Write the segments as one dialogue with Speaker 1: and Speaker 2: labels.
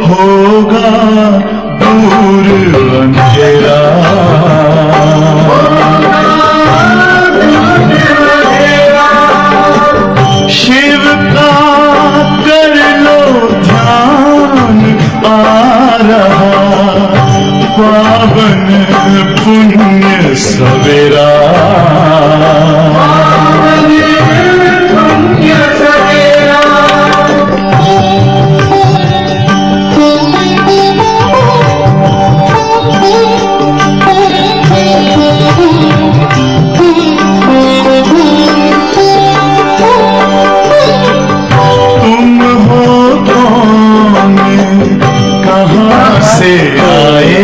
Speaker 1: होगा दूर अंधेरा। शिव का कर लो ध्यान, आ रहा पावन पुण्य सवेरा। तुम हो कौन, कहाँ से आए,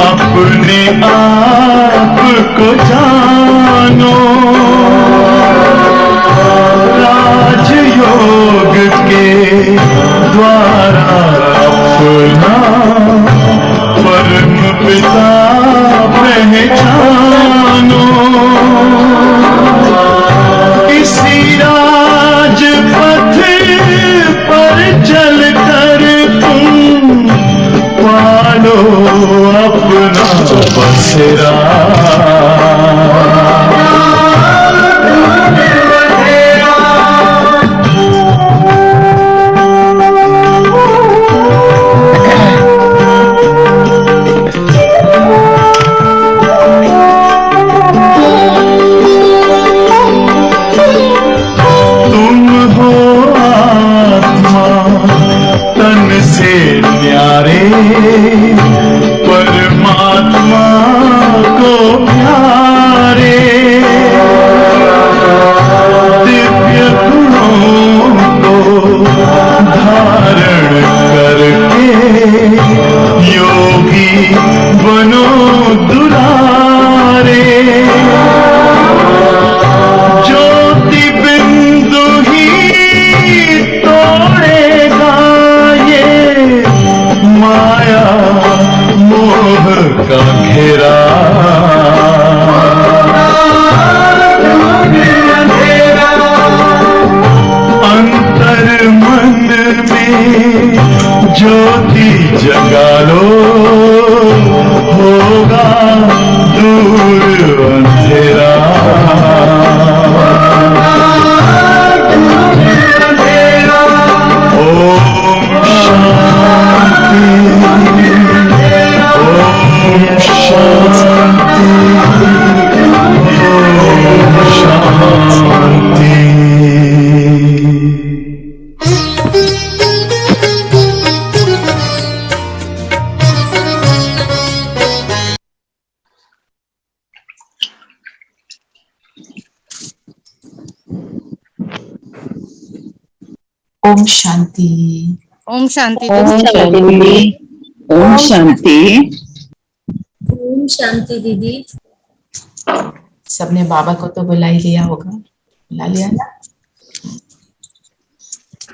Speaker 1: अपने आप को जानो। राजयोग के द्वारा अपना परम पिता पहचानो। इसी राजपथ पर चलकर तुम पालो अपना बसेरा। तुम हो आत्मा तन से न्यारे, परमात्मा को प्यारे। दिव्य गुणों को धारण करके योगी बनो दुलारे। ज्योति बिंदु ही तोड़ेगा ये माया मोह का घेरा। अंतर मन में ज्योति जगा लो, होगा दूर अंधेरा।
Speaker 2: ओम शांति।
Speaker 3: ओम शांति।
Speaker 4: ओम शांति। ओम शांति।
Speaker 5: ओम शांति दीदी।
Speaker 2: सबने बाबा को तो बुला ही लिया होगा, बुला लिया ना?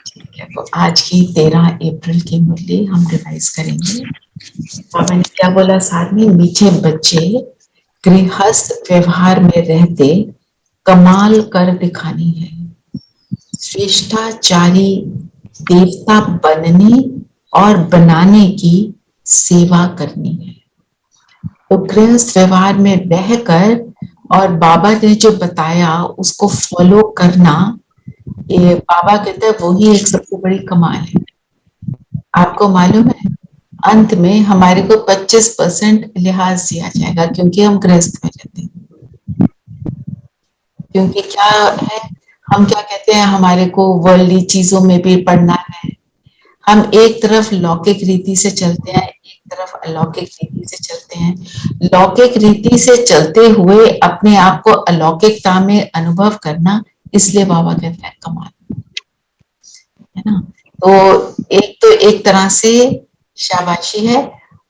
Speaker 2: ठीक है, तो आज की 13 अप्रैल की मुरली हम रिवाइज करेंगे। बाबा ने क्या बोला साथ में? मीठे बच्चे गृहस्थ व्यवहार में रहते कमाल कर दिखानी है, श्रेष्ठाचारी देवता बनने और बनाने की सेवा करनी है। तो गृहस्थ व्यवहार में रहकर और बाबा ने जो बताया उसको फॉलो करना, ये बाबा कहते हैं वही एक सबसे बड़ी कमाल है। आपको मालूम है अंत में हमारे को 25% लिहाज दिया जाएगा क्योंकि हम गृहस्थ में रहते हैं। क्योंकि क्या है, हम क्या कहते हैं, हमारे को वर्ल्डली चीजों में भी पढ़ना है। हम एक तरफ लौकिक रीति से चलते हैं, एक तरफ अलौकिक रीति से चलते हैं। लौकिक रीति से चलते हुए अपने आप को अलौकिकता में अनुभव करना, इसलिए बाबा कहते हैं कमाल, है ना। तो एक तरह से शाबाशी है।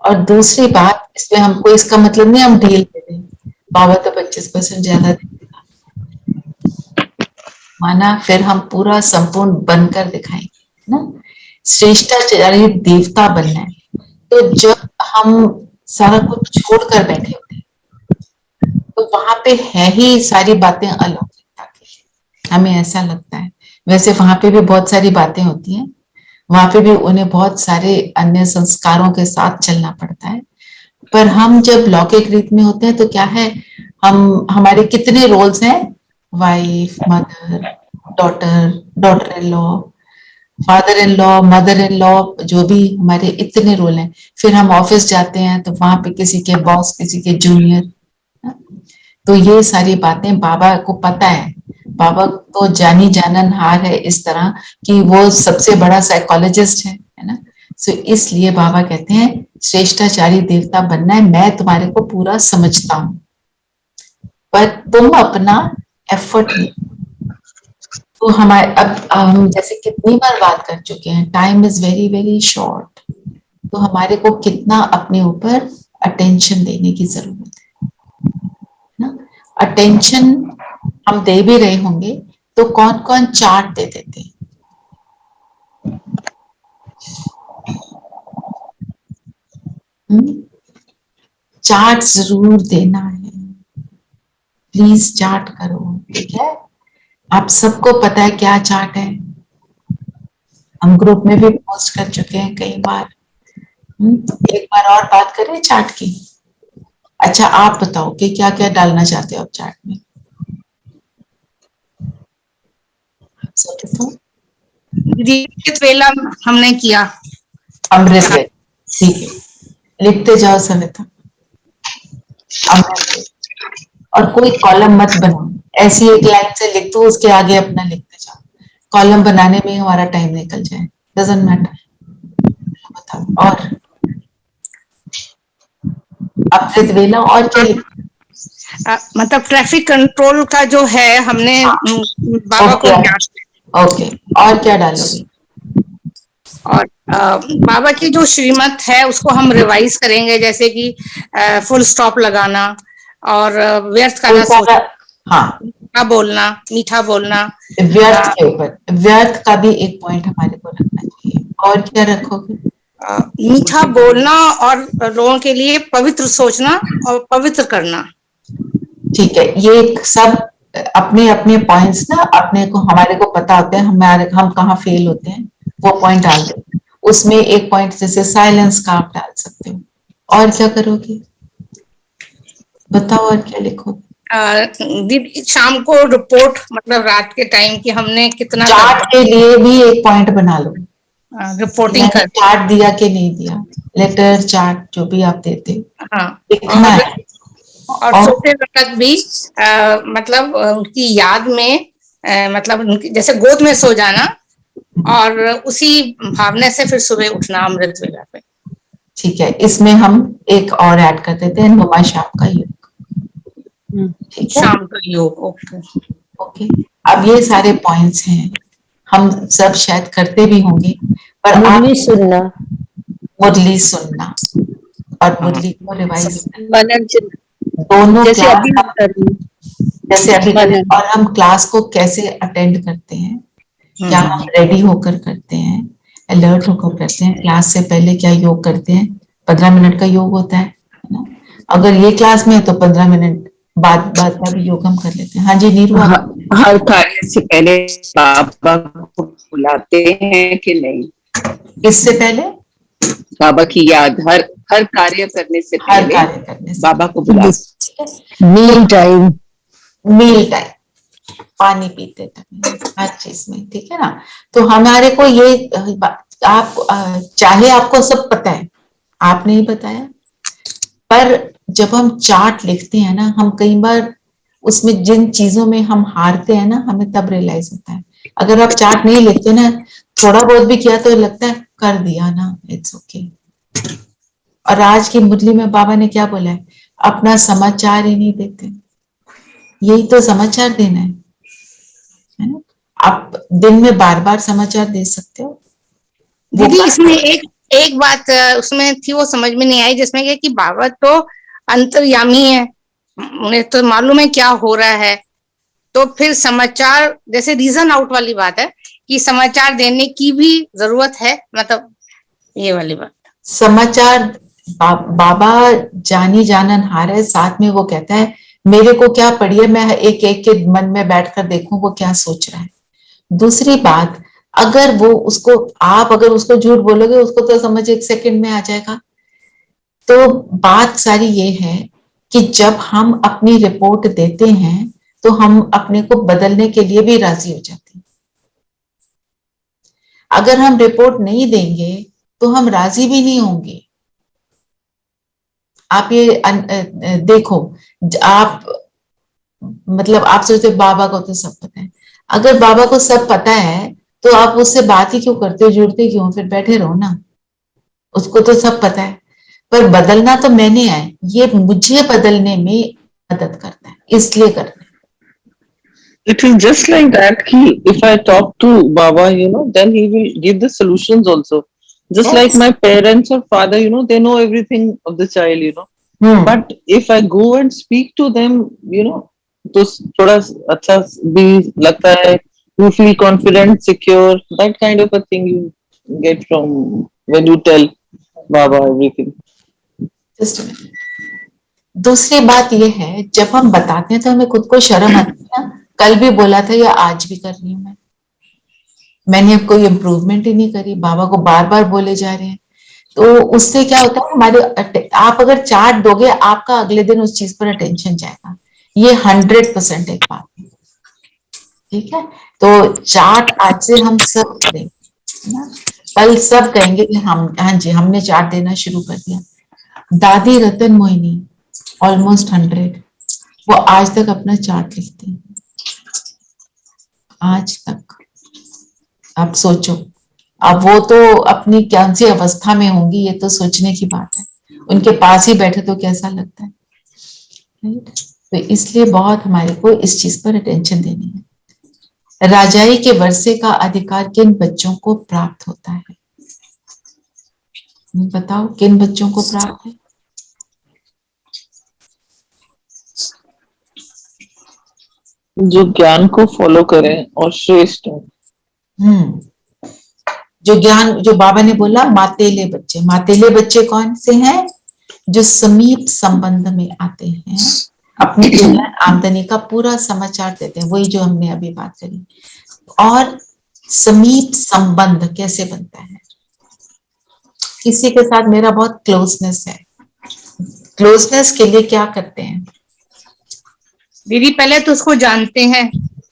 Speaker 2: और दूसरी बात, इसमें हमको इसका मतलब नहीं हम ढील दे दें, बाबा तो 25% ज्यादा देगा माना, फिर हम पूरा संपूर्ण बनकर दिखाएंगे ना। श्रेष्ठाचारी देवता बनना है, तो जब हम सारा कुछ छोड़कर बैठे होते हैं तो वहां पे है ही सारी बातें अलौकिकता की, हमें ऐसा लगता है। वैसे वहां पे भी बहुत सारी बातें होती हैं, वहां पे भी उन्हें बहुत सारे अन्य संस्कारों के साथ चलना पड़ता है। पर हम जब लौकिक रीत में होते हैं तो क्या है, हम हमारे कितने रोल्स हैं, wife, mother, daughter, daughter in law, father in law, mother in law, जो भी हमारे इतने रोल हैं। फिर हम ऑफिस जाते हैं तो वहां पे किसी के बॉस, किसी के जूनियर। तो ये सारी बातें बाबा को पता है। बाबा तो जानी जानन हार है इस तरह कि वो सबसे बड़ा साइकोलॉजिस्ट है ना। सो इसलिए बाबा कहते हैं श्रेष्ठाचारी देवता बनना है, मैं तुम्हारे को पूरा समझता हूं, पर तुम अपना एफर्ट नहीं। तो हमारे अब हम जैसे कितनी बार बात कर चुके हैं, time is very very short. तो हमारे को कितना अपने ऊपर अटेंशन देने की जरूरत है ना। अटेंशन हम दे भी रहे होंगे तो कौन कौन चार्ट दे देते हैं? चार्ट जरूर देना है, प्लीज चार्ट करो, ठीक है। आप सबको पता है क्या चार्ट है, हम ग्रुप में भी पोस्ट कर चुके हैं कई बार। एक बार और बात करें चार्ट की। अच्छा आप बताओ कि क्या क्या डालना चाहते हो आप चार्ट में। सब बताओ।
Speaker 3: दीदी वेला हमने किया।
Speaker 2: अमृत वेला, ठीक है, लिखते जाओ सविता। अमृत वेला, और कोई कॉलम मत बनाओ, ऐसी एक लाइन से लिख दो, उसके आगे अपना लिखते जाओ। कॉलम बनाने में हमारा टाइम निकल जाए, डजंट मैटर। बताओ और अमृत वेला और क्या लिखना?
Speaker 3: मतलब ट्रैफिक कंट्रोल का जो है हमने बाबा को याद।
Speaker 2: ओके, और क्या डालोगे?
Speaker 3: और बाबा की जो श्रीमत है उसको हम रिवाइज करेंगे, जैसे कि फुल स्टॉप लगाना और व्यर्थ का ना सोचना,
Speaker 2: हाँ,
Speaker 3: मीठा बोलना, मीठा बोलना।
Speaker 2: व्यर्थ के ऊपर, व्यर्थ का भी एक पॉइंट हमारे को रखना चाहिए। और क्या रखोगे?
Speaker 3: मीठा बोलना और लोगों के लिए पवित्र सोचना और पवित्र करना।
Speaker 2: ठीक है, ये सब अपने अपने पॉइंट्स ना अपने को, हमारे को पता होते हैं हमारे, हम कहाँ फेल होते हैं, वो पॉइंट डाल दो। उसमें एक पॉइंट जैसे साइलेंस का आप डाल सकते हो। और क्या करोगे बताओ, और क्या लिखोगे?
Speaker 3: दीदी शाम को रिपोर्ट, मतलब रात के टाइम की हमने कितना
Speaker 2: चार्ट के लिए भी एक पॉइंट बना लो,
Speaker 3: रिपोर्टिंग कर।
Speaker 2: चार्ट दिया कि नहीं दिया, लेटर चार्ट जो भी आप देते
Speaker 3: हाँ,
Speaker 2: लिखना है।
Speaker 3: और सोते वक्त भी मतलब उनकी याद में मतलब उनकी जैसे गोद में सो जाना और उसी भावना से फिर सुबह उठना अमृत वेला पे।
Speaker 2: ठीक है, इसमें हम एक और ऐड कर देते हैं, नुमा शाम का योग। ठीक है,
Speaker 3: शाम का योग। Okay
Speaker 2: okay. अब ये सारे पॉइंट्स हैं, हम सब शायद करते भी होंगे, पर
Speaker 6: मुरली सुनना,
Speaker 2: मुरली सुनना और मुरली को रिवाइज
Speaker 6: मनन
Speaker 2: दोनों
Speaker 6: जैसे
Speaker 2: क्लास
Speaker 6: अभी हम कर रही
Speaker 2: जैसे अभी
Speaker 6: मनन।
Speaker 2: और हम क्लास को कैसे अटेंड करते हैं, क्या हम रेडी होकर करते हैं, अलर्ट होकर करते हैं, क्लास से पहले क्या योग करते हैं। 15 मिनट का योग होता है ना। अगर ये क्लास में है तो 15 मिनट बाद का भी योग हम कर लेते हैं। हाँ जी नीरू,
Speaker 4: हर कार्य से पहले बाबा को बुलाते हैं कि नहीं?
Speaker 2: इससे पहले
Speaker 4: बाबा की याद हर कार्य करने से
Speaker 2: हर
Speaker 4: पहले
Speaker 2: कार्य करने से
Speaker 4: बाबा को बुलाते
Speaker 6: मील टाइम,
Speaker 2: मील टाइम, पानी पीते टाइम, हर चीज में, ठीक है ना। तो हमारे को ये आप चाहे आपको सब पता है, आपने ही बताया, पर जब हम चार्ट लिखते हैं ना, हम कई बार उसमें जिन चीजों में हम हारते हैं ना, हमें तब रियलाइज होता है। अगर आप चार्ट नहीं लिखते ना, थोड़ा बहुत भी किया तो लगता है कर दिया ना, इट्स ओके। और आज की मुरली में बाबा ने क्या बोला है, अपना समाचार ही नहीं देते। यही तो समाचार देना है ना। आप दिन में बार बार समाचार दे सकते हो।
Speaker 3: दीदी इसमें एक बात उसमें थी, वो समझ में नहीं आई, जिसमें क्या कि बाबा तो अंतर्यामी है, उन्हें तो मालूम है क्या हो रहा है। तो फिर समाचार, जैसे रीजन आउट वाली बात है कि समाचार देने की भी जरूरत है, मतलब ये वाली बात।
Speaker 2: समाचार बाबा जानी जानन हार है, साथ में वो कहता है मेरे को क्या पड़ी है, मैं एक एक के मन में बैठकर देखूं वो क्या सोच रहा है। दूसरी बात, अगर वो उसको, आप अगर उसको झूठ बोलोगे, उसको तो समझ 1 सेकंड में आ जाएगा। तो बात सारी ये है कि जब हम अपनी रिपोर्ट देते हैं तो हम अपने को बदलने के लिए भी राजी हो जाते हैं। अगर हम रिपोर्ट नहीं देंगे तो हम राजी भी नहीं होंगे। आप ये देखो, आप मतलब आप सोचते बाबा को तो सब पता है। अगर बाबा को सब पता है तो आप उससे बात ही क्यों करते हो, जुड़ते क्यों, फिर बैठे रहो ना। उसको तो सब पता है। पर बदलना तो मैंने है, ये मुझे बदलने में मदद करता है, इसलिए करना है।
Speaker 7: It is just like that. If I talk to Baba, then he will give the solutions also. Just like
Speaker 2: Yes.
Speaker 7: my parents or father, they know everything of the child. But if I go and speak to them, तो थोड़ा अच्छा भी लगता है. You feel confident, secure. That kind of a thing you get from when you tell Baba everything.
Speaker 2: Just a minute. दूसरी बात यह है, जब हम बताते हैं तो हमें खुद को शर्म आती है ना। कल भी बोला था या आज भी कर रही हूँ मैंने अब कोई इम्प्रूवमेंट ही नहीं करी, बाबा को बार बार बोले जा रहे हैं। तो उससे क्या होता है, हमारे, आप अगर चार्ट दोगे आपका अगले दिन उस चीज पर अटेंशन जाएगा। ये 100% एक बात है, ठीक है। तो चार्ट आज से हम सब करेंगे ना, कल सब कहेंगे कि हम, हाँ जी हमने चार्ट देना शुरू कर दिया। दादी रतन मोहिनी ऑलमोस्ट 100, वो आज तक अपना चार्ट लिखती है, आज तक। आप सोचो, अब वो तो अपनी कौन सी अवस्था में होंगी, ये तो सोचने की बात है। उनके पास ही बैठे तो कैसा लगता है, राइट। तो इसलिए बहुत हमारे को इस चीज पर अटेंशन देनी है। राजाई के वर्षे का अधिकार किन बच्चों को प्राप्त होता है, बताओ किन बच्चों को प्राप्त है?
Speaker 7: जो ज्ञान को फॉलो करें और श्रेष्ठ है।
Speaker 2: जो ज्ञान, जो बाबा ने बोला मातेले बच्चे, मातेले बच्चे कौन से हैं? जो समीप संबंध में आते हैं, अपनी आमदनी का पूरा समाचार देते हैं, वही जो हमने अभी बात करी। और समीप संबंध कैसे बनता है? किसी के साथ मेरा बहुत क्लोजनेस है, क्लोजनेस के लिए क्या करते हैं
Speaker 3: दीदी? पहले तो उसको जानते हैं,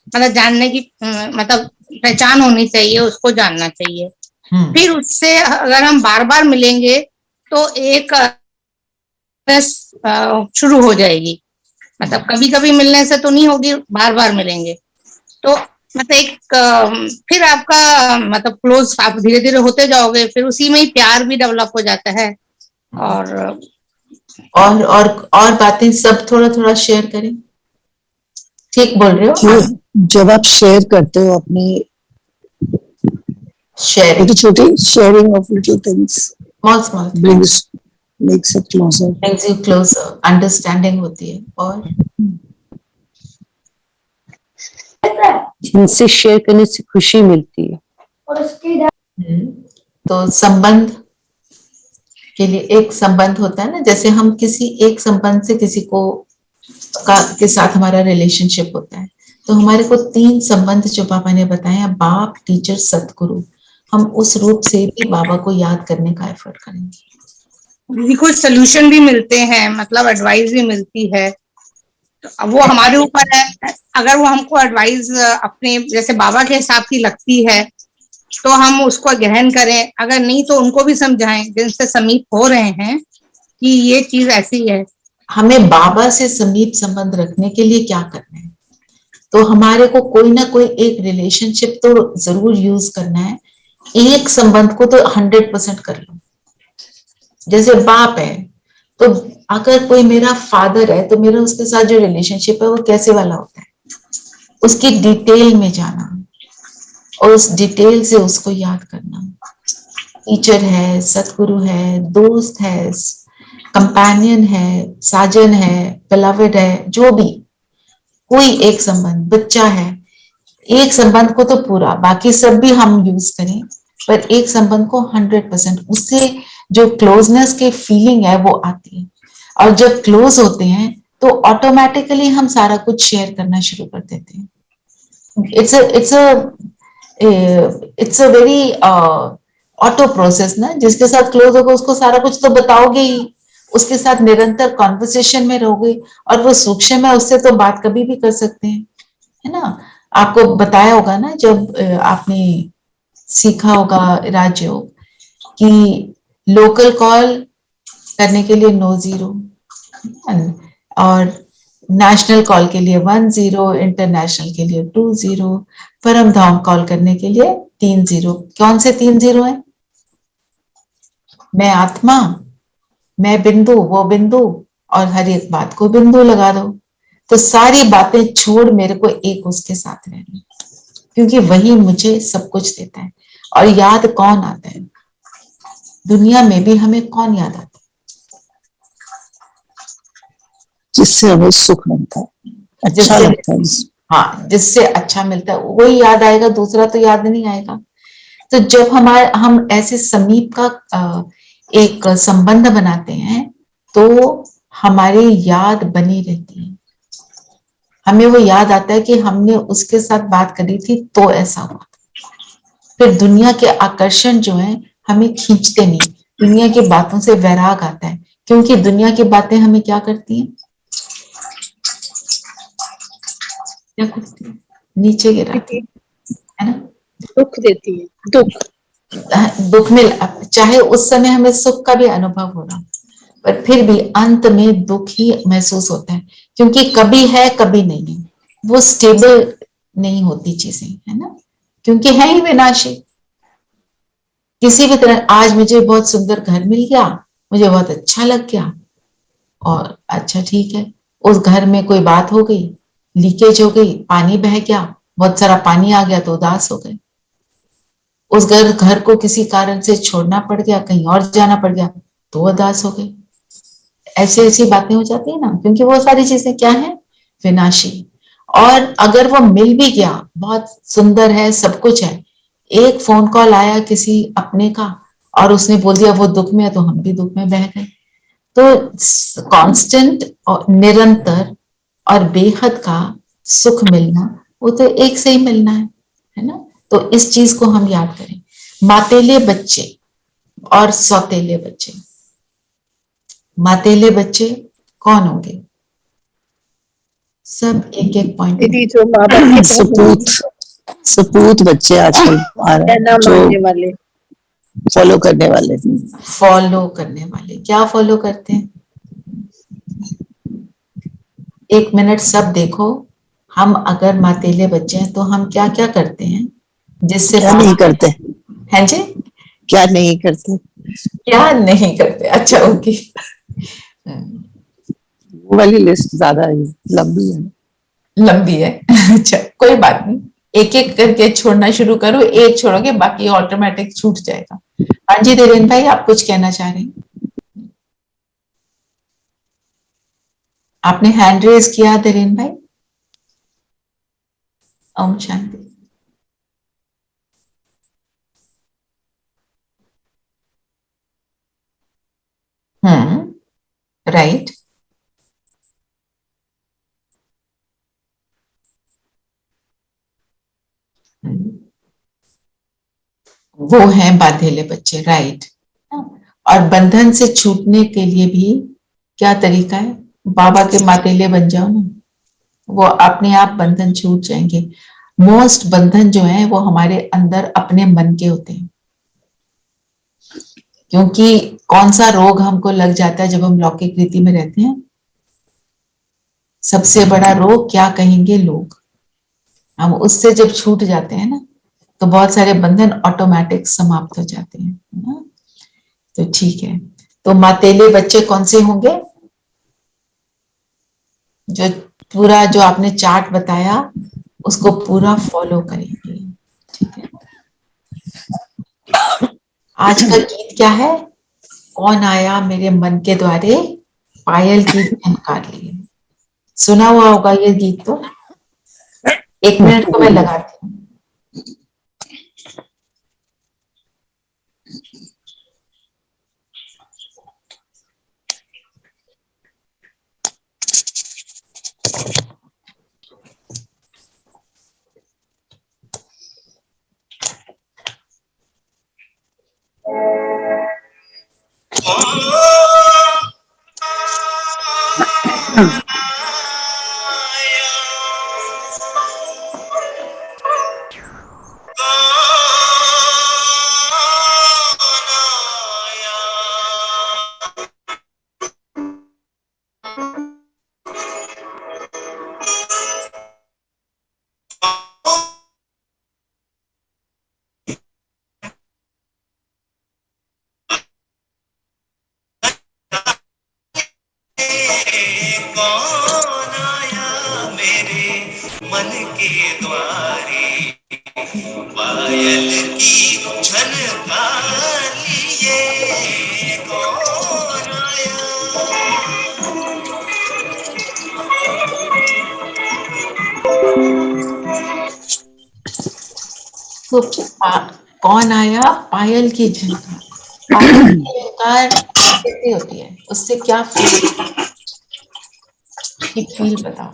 Speaker 3: मतलब जानने की मतलब पहचान होनी चाहिए, उसको जानना चाहिए। फिर उससे अगर हम बार बार मिलेंगे तो एक शुरू हो जाएगी। मतलब कभी कभी मिलने से तो नहीं होगी, बार बार मिलेंगे तो मतलब एक फिर आपका मतलब क्लोज आप धीरे धीरे होते जाओगे, फिर उसी में ही प्यार भी डेवलप हो जाता है।
Speaker 2: और बातें सब थोड़ा थोड़ा शेयर करें। ठीक बोल रहे हो?
Speaker 6: जब आप शेयर करते हो अपने छोटे sharing of little things,
Speaker 2: small
Speaker 6: makes it closer,
Speaker 2: brings you closer, understanding होती है। और
Speaker 6: इनसे शेयर करने से खुशी मिलती है।
Speaker 2: तो संबंध के लिए एक संबंध होता है ना, जैसे हम किसी एक संबंध से किसी को के साथ हमारा रिलेशनशिप होता है, तो हमारे को 3 संबंध जो बाबा ने बताया, बाप, टीचर, सतगुरु, हम उस रूप से भी बाबा को याद करने का एफर्ट करेंगे।
Speaker 3: कुछ सोल्यूशन भी मिलते हैं, मतलब एडवाइस भी मिलती है। तो वो हमारे ऊपर है, अगर वो हमको एडवाइस अपने जैसे बाबा के हिसाब की लगती है तो हम उसको ग्रहण करें, अगर नहीं तो उनको भी समझाएं जिनसे समीप हो रहे हैं कि ये चीज ऐसी है।
Speaker 2: हमें बाबा से समीप संबंध रखने के लिए क्या करना है? तो हमारे को कोई ना कोई एक रिलेशनशिप तो जरूर यूज करना है। एक संबंध को तो 100% कर लो। जैसे बाप है, तो अगर कोई मेरा फादर है तो मेरा उसके साथ जो रिलेशनशिप है वो कैसे वाला होता है, उसकी डिटेल में जाना और उस डिटेल से उसको याद करना। टीचर है, सतगुरु है, दोस्त है, कंपेनियन है, साजन है, बिलवड है, जो भी कोई एक संबंध, बच्चा है, एक संबंध को तो पूरा, बाकी सब भी हम यूज करें, पर एक संबंध को 100%, उससे जो क्लोजनेस की फीलिंग है वो आती है। और जब क्लोज होते हैं तो ऑटोमेटिकली हम सारा कुछ शेयर करना शुरू कर देते हैं। It's a very auto process ना, जिसके साथ क्लोज होगा उसको सारा कुछ तो बताओगे ही, उसके साथ निरंतर कॉन्वर्सेशन में रहोगे, और वो सूक्ष्म है, उससे तो बात कभी भी कर सकते हैं, है ना। आपको बताया होगा ना, जब आपने सीखा होगा राजयोग, कि लोकल कॉल करने के लिए 90, और नेशनल कॉल के लिए 10, इंटरनेशनल के लिए 20, परम धाम कॉल करने के लिए 30। कौन से 30 है? मैं आत्मा, मैं बिंदु, वो बिंदु, और हर एक बात को बिंदु लगा दो। तो सारी बातें छोड़ मेरे को एक उसके साथ रहना, क्योंकि वही मुझे सब कुछ देता है। और याद कौन आता है दुनिया में भी? हमें कौन याद आता
Speaker 6: जिससे हमें सुख मिलता है,
Speaker 2: है?
Speaker 6: अच्छा लगता है।
Speaker 2: हाँ, जिससे अच्छा मिलता है वही याद आएगा, दूसरा तो याद नहीं आएगा। तो जब हम ऐसे समीप का एक संबंध बनाते हैं, तो हमारी याद बनी रहती है। हमें वो याद आता है कि हमने उसके साथ बात करी थी तो ऐसा हुआ। फिर दुनिया के आकर्षण जो है हमें खींचते नहीं, दुनिया की बातों से वैराग आता है, क्योंकि दुनिया की बातें हमें क्या करती हैं? क्या करती है? नीचे गिराती है ना।
Speaker 6: दुख देती है, दुख।
Speaker 2: दुख में, चाहे उस समय हमें सुख का भी अनुभव हो रहा, पर फिर भी अंत में दुख ही महसूस होता है, क्योंकि कभी है कभी नहीं है, वो स्टेबल नहीं होती चीजें, है ना, क्योंकि है ही विनाशी। किसी भी तरह आज मुझे बहुत सुंदर घर मिल गया, मुझे बहुत अच्छा लग गया, और अच्छा ठीक है, उस घर में कोई बात हो गई, लीकेज हो गई, पानी बह गया, बहुत सारा पानी आ गया तो उदास हो गए। उस घर को किसी कारण से छोड़ना पड़ गया, कहीं और जाना पड़ गया तो उदास हो गए। ऐसी ऐसी बातें हो जाती है ना, क्योंकि वो सारी चीजें क्या है? विनाशी। और अगर वो मिल भी गया, बहुत सुंदर है, सब कुछ है, एक फोन कॉल आया किसी अपने का और उसने बोल दिया वो दुख में है, तो हम भी दुख में बह गए। तो कांस्टेंट और निरंतर और बेहद का सुख मिलना, वो तो एक से ही मिलना है ना। तो इस चीज को हम याद करें। मातेले बच्चे और सौतेले बच्चे, मातेले बच्चे कौन होंगे? सब एक एक पॉइंट में।
Speaker 6: दीदी जो माँ बाप के सपूत बच्चे आजकल आ रहे हैं, जो
Speaker 5: वाले
Speaker 6: फॉलो करने वाले।
Speaker 2: फॉलो करने वाले क्या फॉलो करते हैं? 1 मिनट सब देखो, हम अगर मातेले बच्चे हैं तो हम क्या क्या करते हैं जिससे
Speaker 6: क्या नहीं करते?
Speaker 2: हैं जी?
Speaker 6: क्या नहीं करते?
Speaker 2: क्या नहीं करते? अच्छा, ओके।
Speaker 6: वो वाली लिस्ट ज्यादा लंबी है।
Speaker 2: लंबी है। अच्छा, कोई बात नहीं, एक एक करके छोड़ना शुरू करो, एक छोड़ोगे बाकी ऑटोमेटिक छूट जाएगा। हाँ जी धीरेन भाई, आप कुछ कहना चाह रहे हैं? आपने हैंड रेज किया धीरेन भाई। ओम शांति। राइट। वो हैं बाधेले बच्चे, राइट। और बंधन से छूटने के लिए भी क्या तरीका है? बाबा के मातेले बन जाओ ना, वो अपने आप बंधन छूट जाएंगे। मोस्ट बंधन जो है वो हमारे अंदर अपने मन के होते हैं, क्योंकि कौन सा रोग हमको लग जाता है जब हम लौकिक रीति में रहते हैं? सबसे बड़ा रोग क्या कहेंगे लोग। हम उससे जब छूट जाते हैं ना, तो बहुत सारे बंधन ऑटोमेटिक समाप्त हो जाते हैं ना। तो ठीक है, तो मातेले बच्चे कौन से होंगे? जो पूरा जो आपने चार्ट बताया उसको पूरा फॉलो करेंगे, ठीक है। आज का गीत क्या है? कौन आया मेरे मन के द्वारे, पायल की झनकार लिए। सुना हुआ होगा ये गीत तो। 1 मिनट को मैं लगाती हूँ।
Speaker 8: कौन आया मेरे मन के द्वारे, पायल की झनकार लिए कौन आया।
Speaker 2: तो कौन आया, पायल की झनकार। पायल की झनकार कैसी होती है, उससे क्या फील बताओ।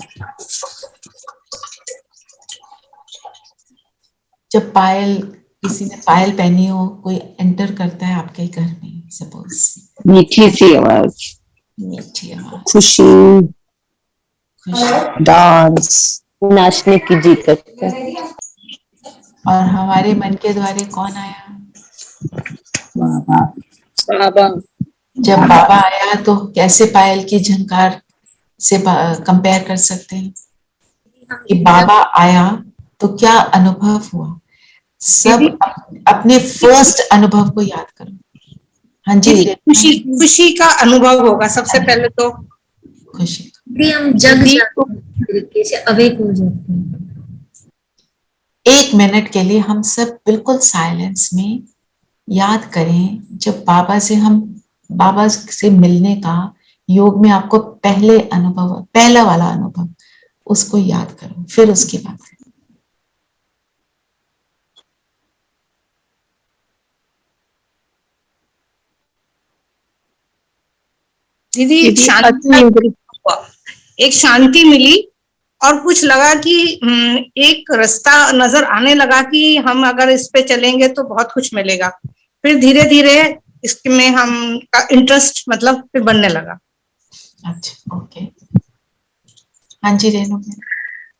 Speaker 2: जब पायल, किसी ने पायल पहनी हो, कोई एंटर करता है आपके घर में, सपोज,
Speaker 4: मीठी सी आवाज,
Speaker 2: मीठी आवाज,
Speaker 6: खुशी,
Speaker 2: खुशी,
Speaker 6: डांस,
Speaker 4: नाचने की जी करता है।
Speaker 2: और हमारे मन के द्वारे कौन आया?
Speaker 6: बाबा।
Speaker 4: बाबा।
Speaker 2: जब बाबा आया तो कैसे पायल की झनकार से कंपेयर कर सकते हैं कि बाबा आया तो क्या अनुभव हुआ। सब अपने फर्स्ट अनुभव को याद करो। हाँ जी,
Speaker 3: खुशी, खुशी का अनुभव होगा सबसे पहले तो।
Speaker 2: खुशी।
Speaker 5: दीदी हम जग जाते हैं, तरीके से अवेक हो जाते हैं।
Speaker 2: 1 मिनट के लिए हम सब बिल्कुल साइलेंस में याद करें, जब बाबा से मिलने का योग में आपको पहला वाला अनुभव, उसको याद करो, फिर उसकी बात करें।
Speaker 3: दीदी एक शांति मिली, और कुछ लगा कि एक रास्ता नजर आने लगा कि हम अगर इस पे चलेंगे तो बहुत कुछ मिलेगा। फिर धीरे धीरे इसमें हम का इंटरेस्ट मतलब फिर बनने लगा।
Speaker 2: अच्छा, ओके। हाँ जी रेणु।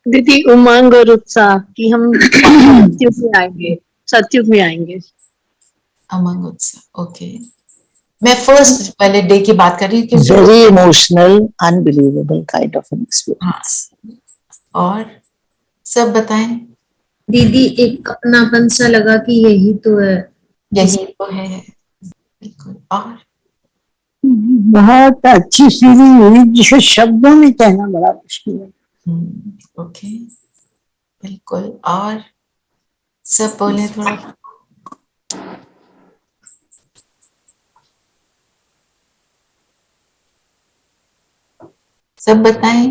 Speaker 9: दीदी उमंग और उत्साह कि हम सत्युग में आएंगे, सत्युग में आएंगे।
Speaker 2: उमंग उत्साह, ओके। मैं फर्स्ट वाले डे की बात कर रही हूँ।
Speaker 6: Very emotional, unbelievable kind of an experience.
Speaker 2: और सब बताएं।
Speaker 5: दीदी एक अपनापन सा लगा कि यही तो है,
Speaker 2: यही तो है, बिल्कुल। और
Speaker 6: बहुत अच्छी फीलिंग हुई जिसे शब्दों में कहना बड़ा मुश्किल है।
Speaker 2: ओके, बिल्कुल। और सब बोले थोड़ा। सब बताएं।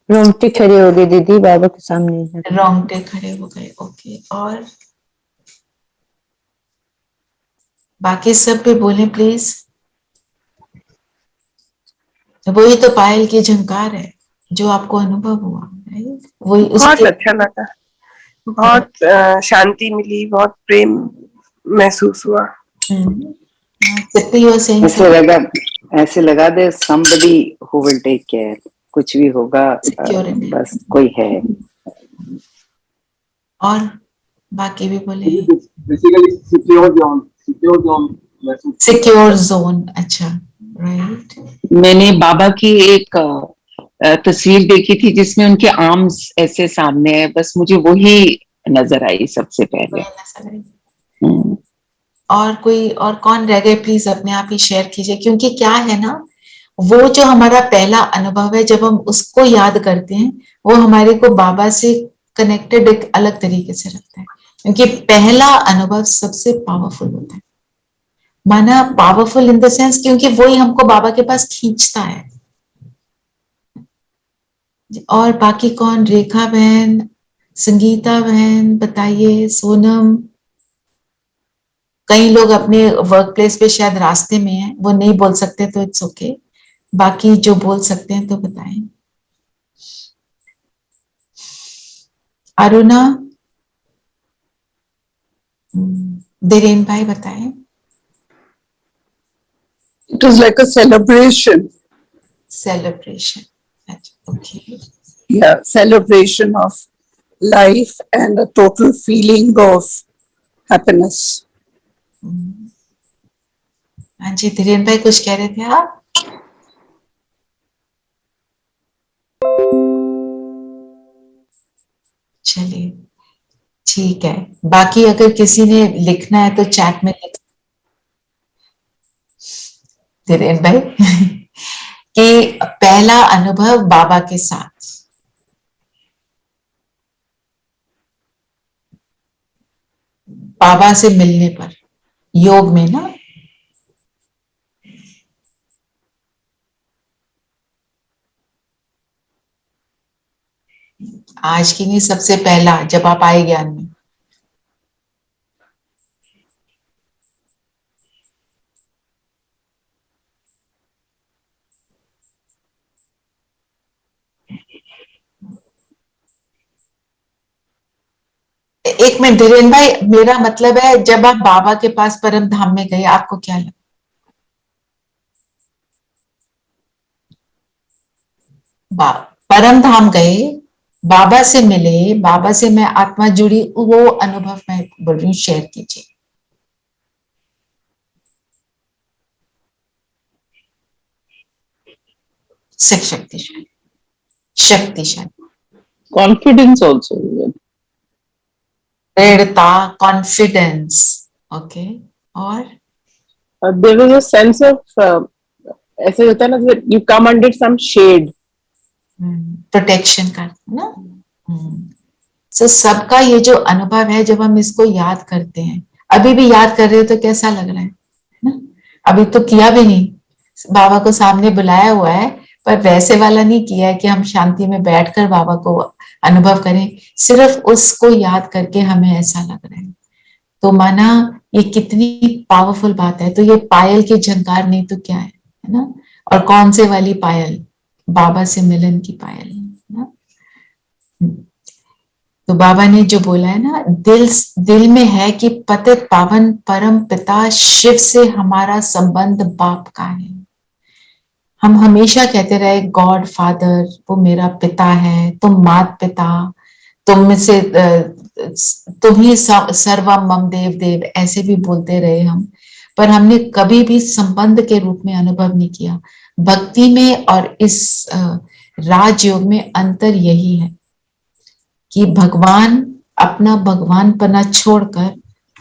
Speaker 4: रोंगटे खड़े हो गए दीदी बाबा के सामने।
Speaker 2: रोंगटे खड़े हो गए, ओके। और बाकी सब भी बोले प्लीज। वही तो पायल की झंकार है जो आपको अनुभव हुआ, राइट? वही
Speaker 10: बहुत अच्छा लगा, बहुत शांति मिली, बहुत प्रेम महसूस हुआ।
Speaker 4: ऐसे लगा दे somebody who will take care, कुछ भी होगा बस कोई है।
Speaker 2: और बाकी भी बोले सिक्योर जोन। अच्छा, राइट।
Speaker 4: मैंने बाबा की एक तस्वीर देखी थी जिसमें उनके आर्म्स ऐसे सामने है, बस मुझे वही नजर आई सबसे पहले।
Speaker 2: और कोई और कौन रह गए, प्लीज अपने आप ही शेयर कीजिए, क्योंकि क्या है ना, वो जो हमारा पहला अनुभव है, जब हम उसको याद करते हैं, वो हमारे को बाबा से कनेक्टेड एक अलग तरीके से रखता है, क्योंकि पहला अनुभव सबसे पावरफुल होता है। माना पावरफुल इन द सेंस क्योंकि वही हमको बाबा के पास खींचता है। और बाकी कौन, रेखा बहन, संगीता बहन बताइए, सोनम। कई लोग अपने वर्क प्लेस पे शायद रास्ते में हैं, वो नहीं बोल सकते तो इट्स ओके। बाकी जो बोल सकते हैं तो बताएं। अरुणा, धीरेन भाई बताएं।
Speaker 11: It was like a celebration.
Speaker 2: Celebration. Okay.
Speaker 11: Yeah, celebration of life and a total feeling of happiness.
Speaker 2: हाँ जी, धीरेन भाई कुछ कह रहे थे आप? चलिए ठीक है, बाकी अगर किसी ने लिखना है तो चैट में लिख, धीरेन भाई कि पहला अनुभव बाबा के साथ, बाबा से मिलने पर, योग में ना, आज की नहीं, सबसे पहला जब आप आए ज्ञान में। एक मिनट धीरेन भाई, मेरा मतलब है जब आप बाबा के पास परम धाम में गए आपको क्या लगा? परम धाम गए, बाबा से मिले, बाबा से मैं आत्मा जुड़ी, वो अनुभव मैं बोल रही हूँ, शेयर कीजिए। शक्तिशाली, शक्तिशाली,
Speaker 7: Confidence also.
Speaker 2: दृढ़ता, कॉन्फिडेंस, ओके। और
Speaker 12: there was a sense of ऐसे होता है ना, you come under some shade.
Speaker 2: Protection का ना। सो सबका ये जो अनुभव है, जब हम इसको याद करते हैं, अभी भी याद कर रहे हो तो कैसा लग रहा है ना? अभी तो किया भी नहीं, बाबा को सामने बुलाया हुआ है, पर वैसे वाला नहीं किया है कि हम शांति में बैठकर बाबा को अनुभव करें, सिर्फ उसको याद करके हमें ऐसा लग रहा है। तो माना ये कितनी पावरफुल बात है। तो ये पायल की झंकार नहीं तो क्या है ना? और कौन से वाली पायल? बाबा से मिलन की पायल ना। तो बाबा ने जो बोला है ना, दिल में है कि पतित पावन परम पिता शिव से हमारा संबंध बाप का है। हम हमेशा कहते रहे गॉड फादर, वो मेरा पिता है, तुम मात पिता, तुम में से तुम ही सर्वम मम देव देव, ऐसे भी बोलते रहे हम, पर हमने कभी भी संबंध के रूप में अनुभव नहीं किया। भक्ति में और इस राजयोग में अंतर यही है कि भगवान अपना भगवानपना छोड़कर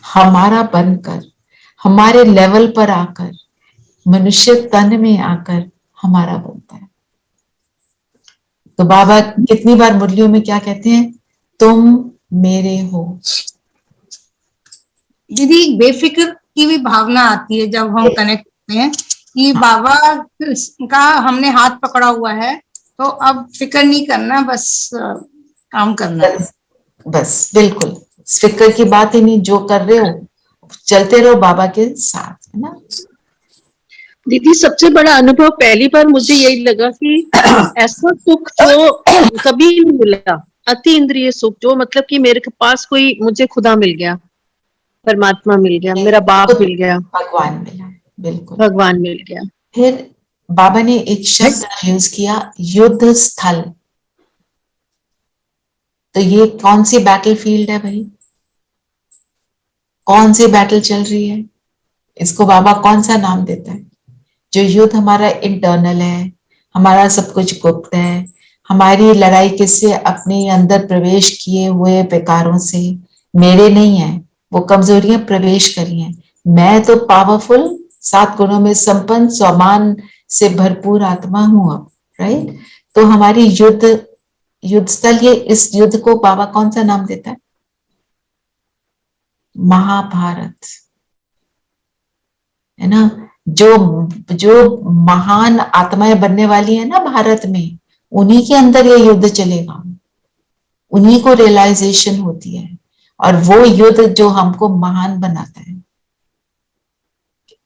Speaker 2: हमारा बनकर, हमारे लेवल पर आकर, मनुष्य तन में आकर हमारा बनता है। तो बाबा कितनी बार मुरलियों में क्या कहते हैं? तुम मेरे हो।
Speaker 3: दीदी बेफिक्र की भी भावना आती है जब हम कनेक्ट होते हैं कि बाबा का हमने हाथ पकड़ा हुआ है, तो अब फिक्र नहीं करना, बस काम करना है।
Speaker 2: बस बिल्कुल फिक्र की बात ही नहीं, जो कर रहे हो चलते रहो बाबा के साथ, है ना।
Speaker 9: दीदी सबसे बड़ा अनुभव पहली बार मुझे यही लगा कि ऐसा सुख जो कभी नहीं मिला, अति इंद्रिय सुख, जो मतलब कि मेरे पास कोई, मुझे खुदा मिल गया, परमात्मा मिल गया, मेरा बाप मिल गया,
Speaker 2: भगवान मिला, बिल्कुल
Speaker 9: भगवान मिल गया।
Speaker 2: फिर बाबा ने एक शब्द यूज किया, युद्ध स्थल। तो ये कौन सी बैटल फील्ड है भाई? कौन सी बैटल चल रही है? इसको बाबा कौन सा नाम देता है? जो युद्ध हमारा इंटरनल है, हमारा सब कुछ गुप्त है, हमारी लड़ाई किससे? अपने अंदर प्रवेश किए हुए विकारों से। मेरे नहीं है, वो कमजोरियां प्रवेश करी हैं। मैं तो पावरफुल, 7 गुणों में संपन्न, स्वमान से भरपूर आत्मा हूं अब, राइट। तो हमारी युद्ध स्थल, ये इस युद्ध को बाबा कौन सा नाम देता है? महाभारत, है ना। जो महान आत्माएं बनने वाली है ना भारत में, उन्हीं के अंदर ये युद्ध चलेगा, उन्हीं को रियलाइजेशन होती है, और वो युद्ध जो हमको महान बनाता है,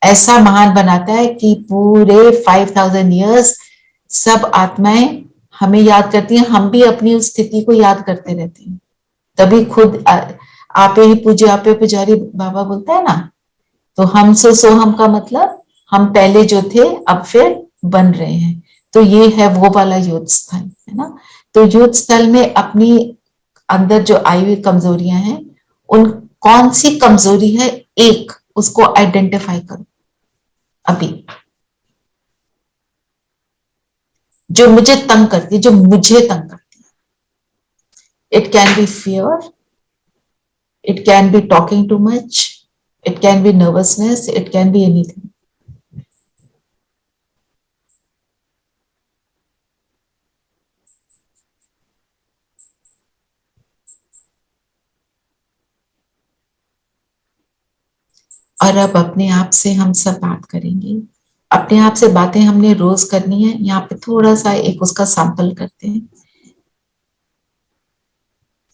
Speaker 2: ऐसा महान बनाता है कि पूरे 5000 years सब आत्माएं हमें याद करती हैं, हम भी अपनी उस स्थिति को याद करते रहते हैं। तभी खुद आपे ही पूजे आपे पुजारी बाबा बोलता है ना। तो हम सो हम का मतलब हम पहले जो थे अब फिर बन रहे हैं। तो ये है वो वाला युद्ध स्थल, है ना। तो युद्ध स्थल में अपनी अंदर जो आई हुई कमजोरियां हैं, उन कौन सी कमजोरी है, एक उसको आइडेंटिफाई करो अभी, जो मुझे तंग करती है, जो मुझे तंग करती है। It can be fear, it can be talking too much, it can be nervousness, it can be anything. और अब अपने आप से हम सब बात करेंगे। अपने आप से बातें हमने रोज करनी है। यहाँ पे थोड़ा सा एक उसका सैंपल करते हैं।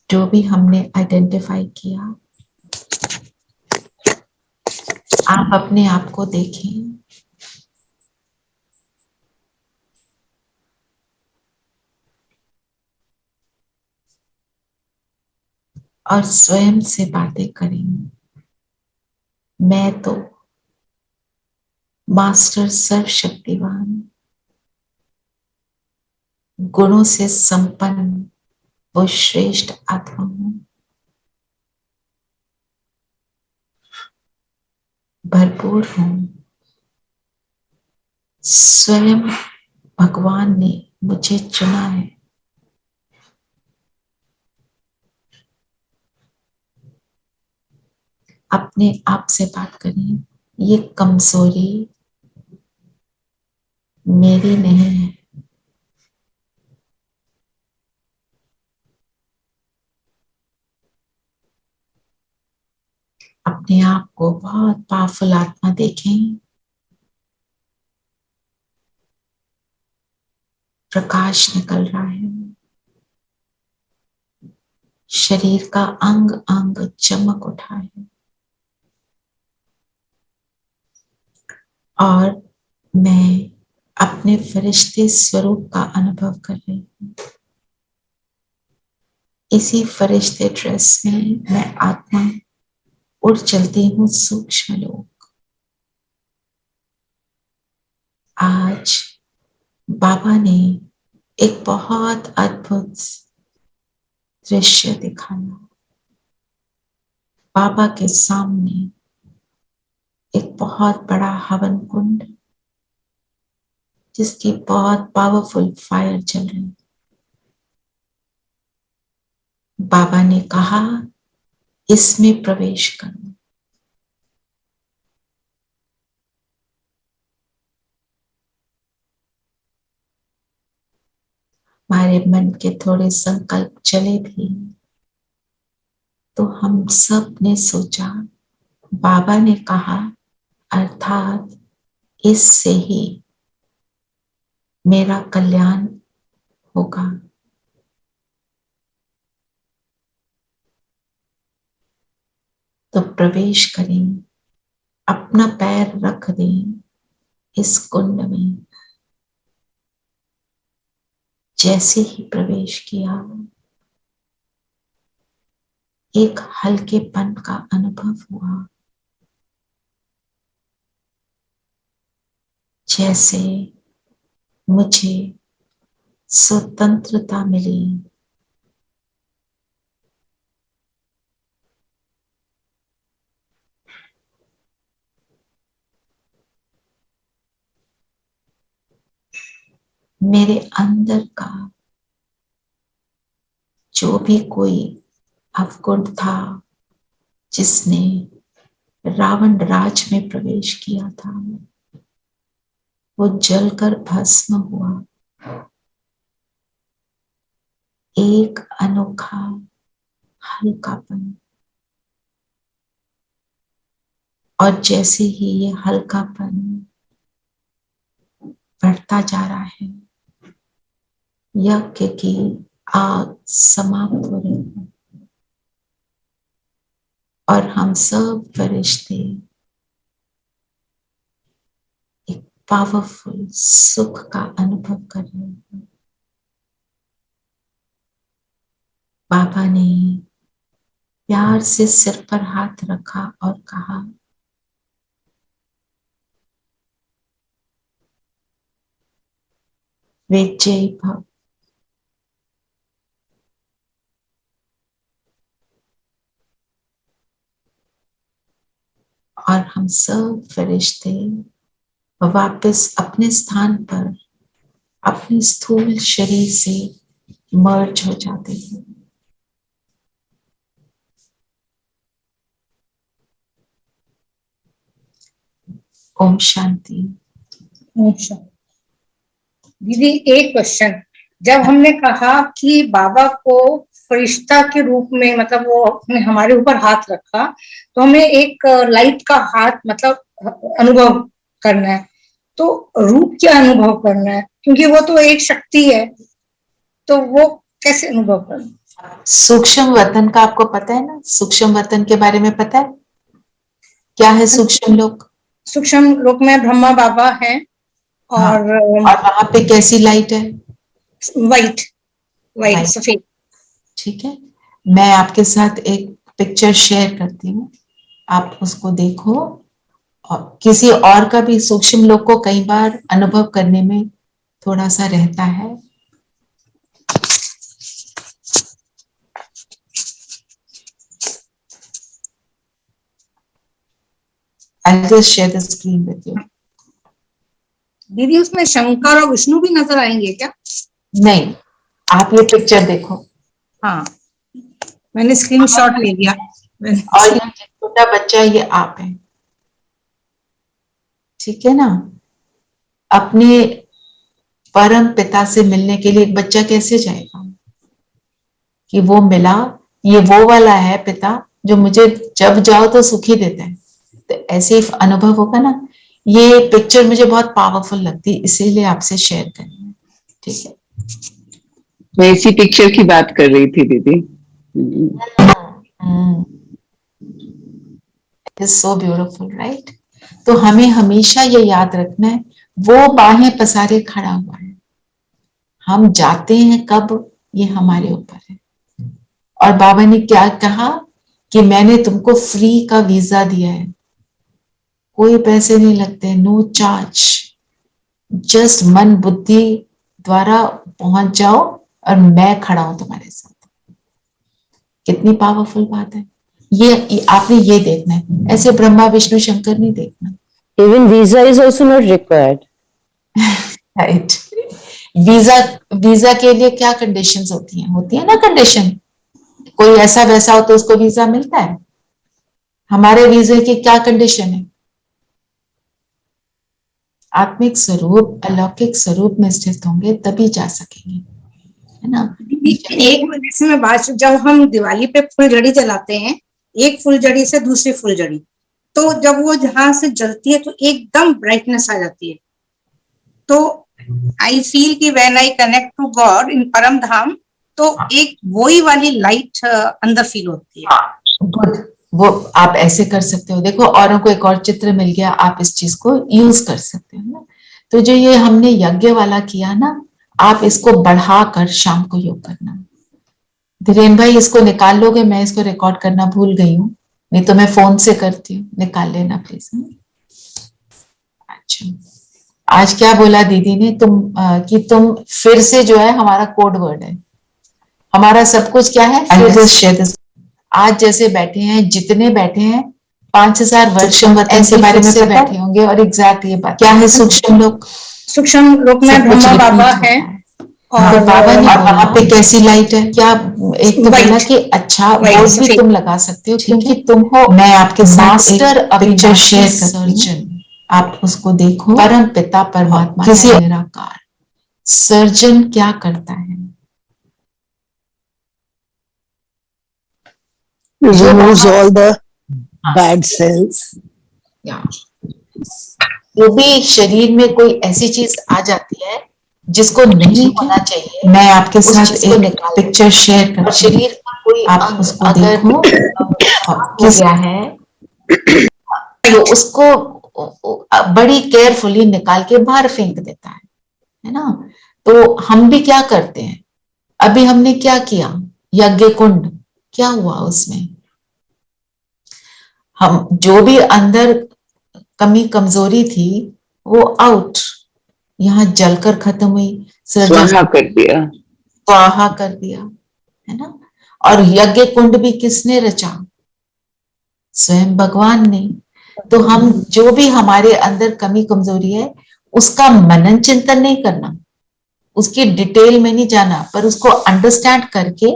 Speaker 2: जो भी हमने आइडेंटिफाई किया, आप अपने आप को देखें। और स्वयं से बातें करें। मैं तो मास्टर सर्वशक्तिवान, गुणों से संपन्न वो श्रेष्ठ आत्मा हूं। भरपूर हूं। स्वयं भगवान ने मुझे चुना है। अपने आप से बात करें। ये कमजोरी मेरी नहीं है। अपने आप को बहुत पावरफुल आत्मा देखें। प्रकाश निकल रहा है। शरीर का अंग अंग चमक उठा है। और मैं अपने फरिश्ते स्वरूप का अनुभव कर रही हूँ। इसी फरिश्ते ड्रेस में मैं आत्मा उड़ चलती हूँ सूक्ष्म लोक। आज बाबा ने एक बहुत अद्भुत दृश्य दिखाया। बाबा के सामने एक बहुत बड़ा हवन कुंड, जिसकी बहुत पावरफुल फायर चल रही। बाबा ने कहा, इसमें प्रवेश करो। हमारे मन के थोड़े संकल्प चले भी, तो हम सब ने सोचा, बाबा ने कहा, अर्थात इससे ही मेरा कल्याण होगा। तो प्रवेश करें, अपना पैर रख दें इस कुंड में। जैसे ही प्रवेश किया, एक हल्केपन का अनुभव हुआ, जैसे मुझे स्वतंत्रता मिली। मेरे अंदर का जो भी कोई अवगुण था, जिसने रावण राज में प्रवेश किया था, वो जलकर भस्म हुआ। एक अनोखा हल्कापन। और जैसे ही ये हल्कापन बढ़ता जा रहा है, यज्ञ की आग समाप्त हो रही है और हम सब फरिश्ते एक पावरफुल सुख का अनुभव कर रहे हैं। बाबा ने प्यार से सिर पर हाथ रखा और कहा, विजय भव। और हम सब फरिश्ते वापस अपने स्थान पर अपने स्थूल शरीर से मर्ज हो जाते हैं। ओम शांति।
Speaker 3: अच्छा दीदी, एक क्वेश्चन। जब हमने कहा कि बाबा को फरिश्ता के रूप में, मतलब वो अपने हमारे ऊपर हाथ रखा, तो हमें एक लाइट का हाथ मतलब अनुभव करना है, तो रूप क्या अनुभव करना है? क्योंकि वो तो एक शक्ति है, तो वो कैसे अनुभव करना?
Speaker 2: सूक्ष्म वतन का आपको पता है ना? सूक्ष्म वतन के बारे में पता है? क्या है सूक्ष्म लोक?
Speaker 3: सूक्ष्म लोक में ब्रह्मा बाबा है और
Speaker 2: वहां पे कैसी लाइट है?
Speaker 3: वाइट वाइट सफेद।
Speaker 2: ठीक है, मैं आपके साथ एक पिक्चर शेयर करती हूँ, आप उसको देखो। और किसी और का भी सूक्ष्म लोक को कई बार अनुभव करने में थोड़ा सा रहता है। I'll just share the screen with you.
Speaker 3: दीदी, उसमें शंकर और विष्णु भी नजर आएंगे क्या?
Speaker 2: नहीं, आप ये पिक्चर देखो।
Speaker 3: हाँ, मैंने स्क्रीनशॉट ले लिया।
Speaker 2: और ये छोटा बच्चा, ये आप है, ठीक है ना? अपने परम पिता से मिलने के लिए एक बच्चा कैसे जाएगा? कि वो मिला, ये वो वाला है पिता जो मुझे जब जाओ तो सुखी देता है, तो ऐसे ही अनुभव होगा ना। ये पिक्चर मुझे बहुत पावरफुल लगती है, इसीलिए आपसे शेयर करनी है, ठीक है?
Speaker 4: मैं इसी पिक्चर की बात कर रही थी दीदी।
Speaker 2: It is so beautiful, right? तो हमें हमेशा ये याद रखना है, वो बाहें पसारे खड़ा हुआ है। हम जाते हैं कब, ये हमारे ऊपर है। और बाबा ने क्या कहा कि मैंने तुमको फ्री का वीजा दिया है, कोई पैसे नहीं लगते, नो चार्ज, जस्ट मन बुद्धि द्वारा पहुंच जाओ और मैं खड़ा हूं तुम्हारे साथ। कितनी पावरफुल बात है ये आपने ये देखना है, ऐसे ब्रह्मा विष्णु शंकर नहीं देखना।
Speaker 13: Even visa is also not required.
Speaker 2: Right, visa के लिए क्या कंडीशंस होती हैं? होती है ना कंडीशन, कोई ऐसा वैसा हो तो उसको वीजा मिलता है। हमारे वीजे की क्या कंडीशन है? आत्मिक स्वरूप, अलौकिक स्वरूप में स्थित होंगे तभी जा सकेंगे, है ना?
Speaker 3: एक जैसे मैं बात, जब हम दिवाली पे फुलझड़ी जलाते हैं, एक फुलझड़ी से दूसरी फुलझड़ी, तो जब वो जहां से जलती है तो एकदम ब्राइटनेस आ जाती है। तो आई फील कि when I connect to God इन परम धाम, तो एक वही वाली लाइट अंदर फील होती है।
Speaker 2: गुड, वो आप ऐसे कर सकते हो। देखो, औरों को एक और चित्र मिल गया, आप इस चीज को यूज कर सकते हो ना। तो जो ये हमने यज्ञ वाला किया ना, आप इसको बढ़ाकर शाम को योग करना। धीरेन भाई, इसको निकाल लोगे? मैं इसको रिकॉर्ड करना भूल गई हूँ, नहीं तो मैं फोन से करती हूँ, निकाल लेना प्लीज। अच्छा, आज क्या बोला दीदी ने कि तुम फिर से, जो है हमारा कोड वर्ड है, हमारा सब कुछ क्या है? आज जैसे बैठे हैं, जितने बैठे हैं 5000 वर्ष ऐसे बारे में से बैठे होंगे। और एग्जैक्ट ये बात क्या है? सूक्ष्म लोक,
Speaker 3: सूक्ष्म लोक में ब्रह्मा बाबा है
Speaker 2: और बाबा ने वहां पे कैसी लाइट है? क्या एक तो बोला कि अच्छा बोर्ड भी तुम लगा सकते हो क्योंकि तुम हो। मैं आपके मास्टर पिक्चर शेयर सर्जन, आप उसको देखो। परम पिता परमात्मा किसी निराकार सर्जन क्या करता है?
Speaker 6: Removes all the bad cells.
Speaker 2: जो भी शरीर में कोई ऐसी चीज आ जाती है जिसको नहीं होना चाहिए, मैं आपके साथ एक पिक्चर शेयर कर, शरीर का कोई आप उसको देखो किस क्या है, तो उसको बड़ी केयरफुली निकाल के बाहर फेंक देता है ना? तो हम भी क्या करते हैं, अभी हमने क्या किया, यज्ञ कुंड क्या हुआ उसमें? हम जो भी अंदर कमी कमजोरी थी वो आउट, यहाँ जलकर खत्म हुई,
Speaker 4: स्वाहा कर दिया,
Speaker 2: स्वाहा कर दिया, है ना। और यज्ञ कुंड भी किसने रचा? स्वयं भगवान ने। तो हम जो भी हमारे अंदर कमी कमजोरी है उसका मनन चिंतन नहीं करना, उसकी डिटेल में नहीं जाना, पर उसको अंडरस्टैंड करके